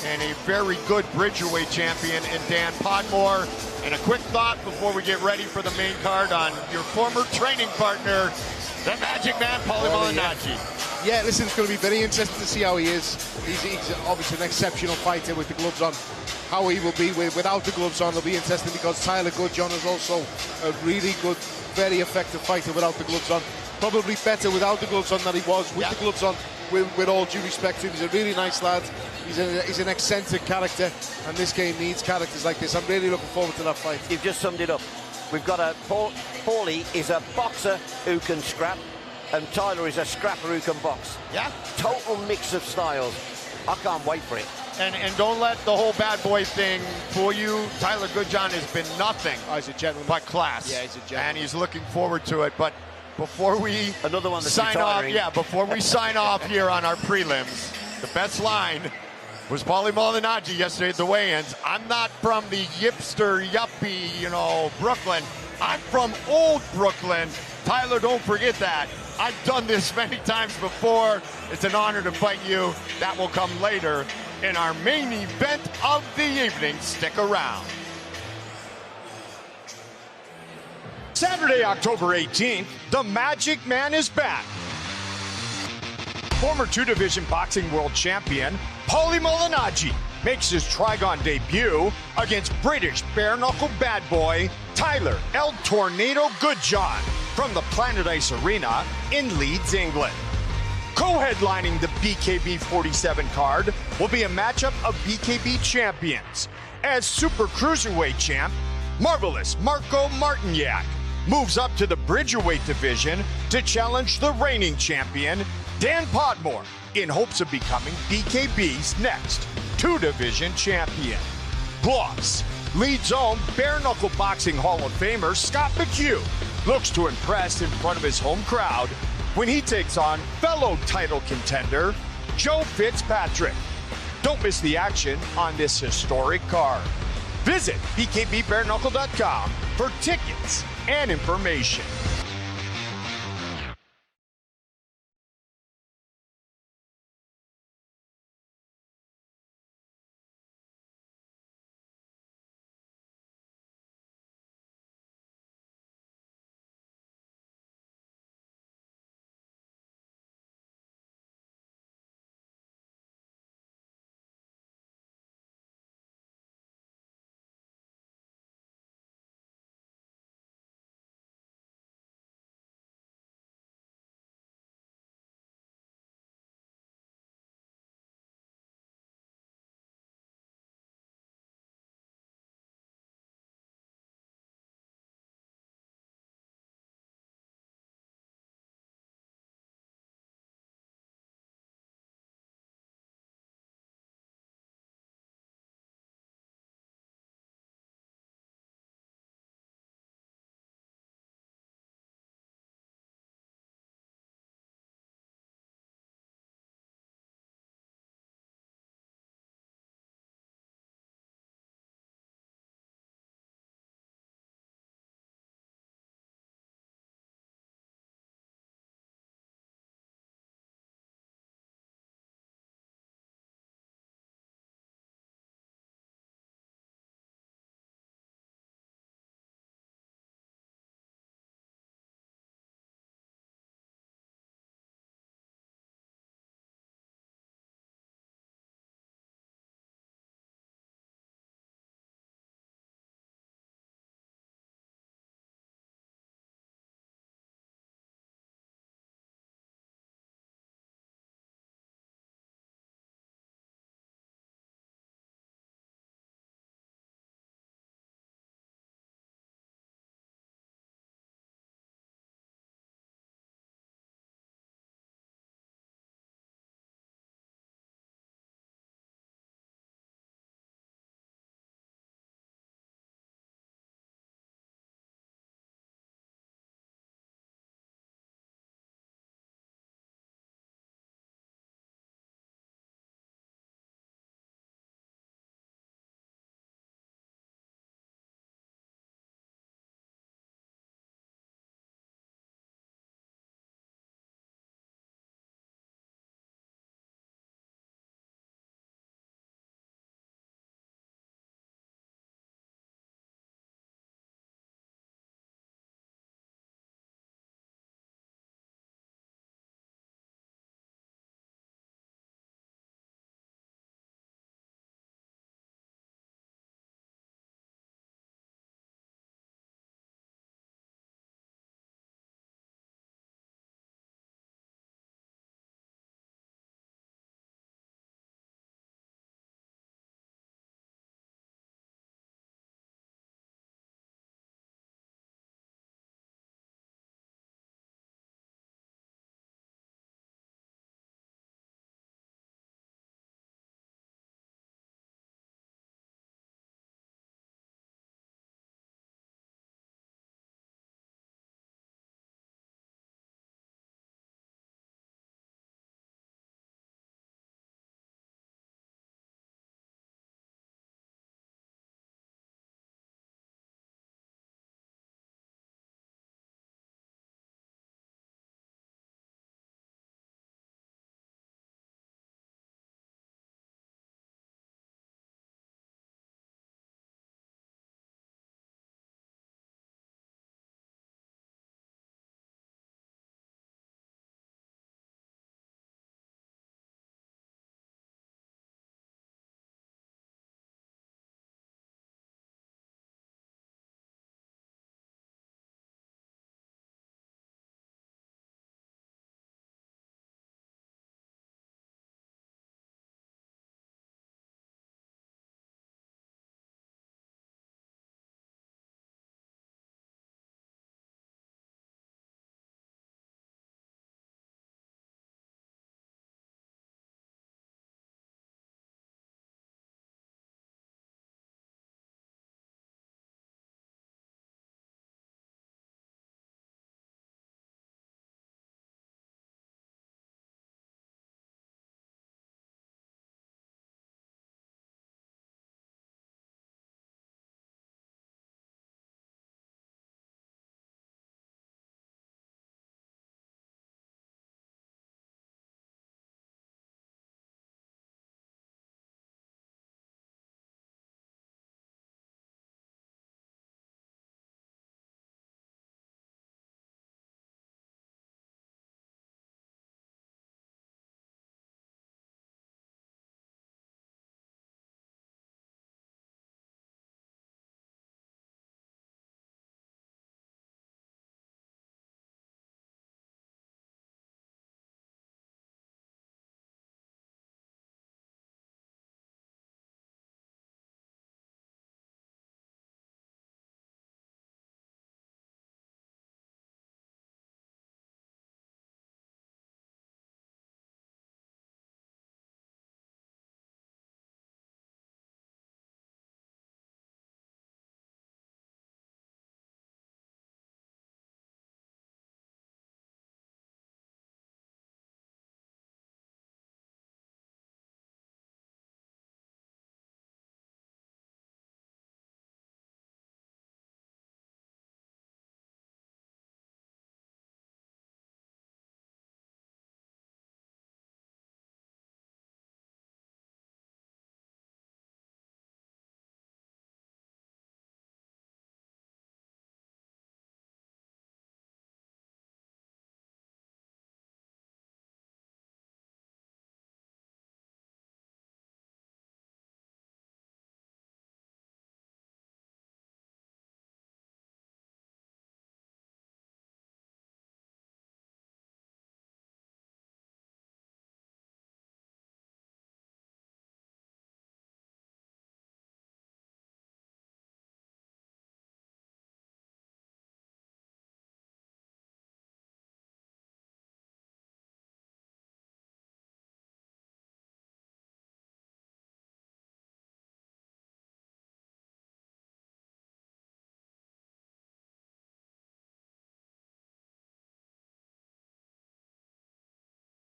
and a very good Bridgerweight champion in Dan Podmore. And a quick thought before we get ready for the main card on your former training partner, the Magic Man, Paulie Malignaggi. Yeah, listen, it's going to be very interesting to see how he is. He's obviously an exceptional fighter with the gloves on. How he will be without the gloves on will be interesting, because Tyler Goodjohn is also a really good, very effective fighter without the gloves on. Probably better without the gloves on than he was with the gloves on, with all due respect to him. He's a really nice lad. He's an eccentric character, and this game needs characters like this. I'm really looking forward to that fight. You've just summed it up. We've got Paulie is a boxer who can scrap, and Tyler is a scrapper who can box. Yeah. Total mix of styles. I can't wait for it. And don't let the whole bad boy thing fool you. Tyler Goodjohn has been nothing he's a gentleman. But class. Yeah, he's a gentleman. And he's looking forward to it. But before we another one that's sign retiring. off, before we sign off here on our prelims, the best line was Paulie Malignaggi yesterday at the weigh-ins. I'm not from the yipster, yuppie, Brooklyn. I'm from old Brooklyn. Tyler, don't forget that. I've done this many times before. It's an honor to fight you. That will come later in our main event of the evening. Stick around. Saturday, October 18th, the Magic Man is back. Former 2-division boxing world champion Paulie Malignaggi makes his Trigon debut against British bare-knuckle bad boy Tyler El Tornado Goodjohn from the Planet Ice Arena in Leeds, England. Co-headlining the BKB 47 card will be a matchup of BKB champions, as Super Cruiserweight champ Marvelous Marko Martinjak moves up to the Bridgerweight division to challenge the reigning champion Dan Podmore in hopes of becoming BKB's next 2-division champion. Plus, Leeds' own bare-knuckle boxing Hall of Famer Scott McHugh looks to impress in front of his home crowd when he takes on fellow title contender Joe Fitzpatrick. Don't miss the action on this historic card. Visit bkbbareknuckle.com for tickets and information.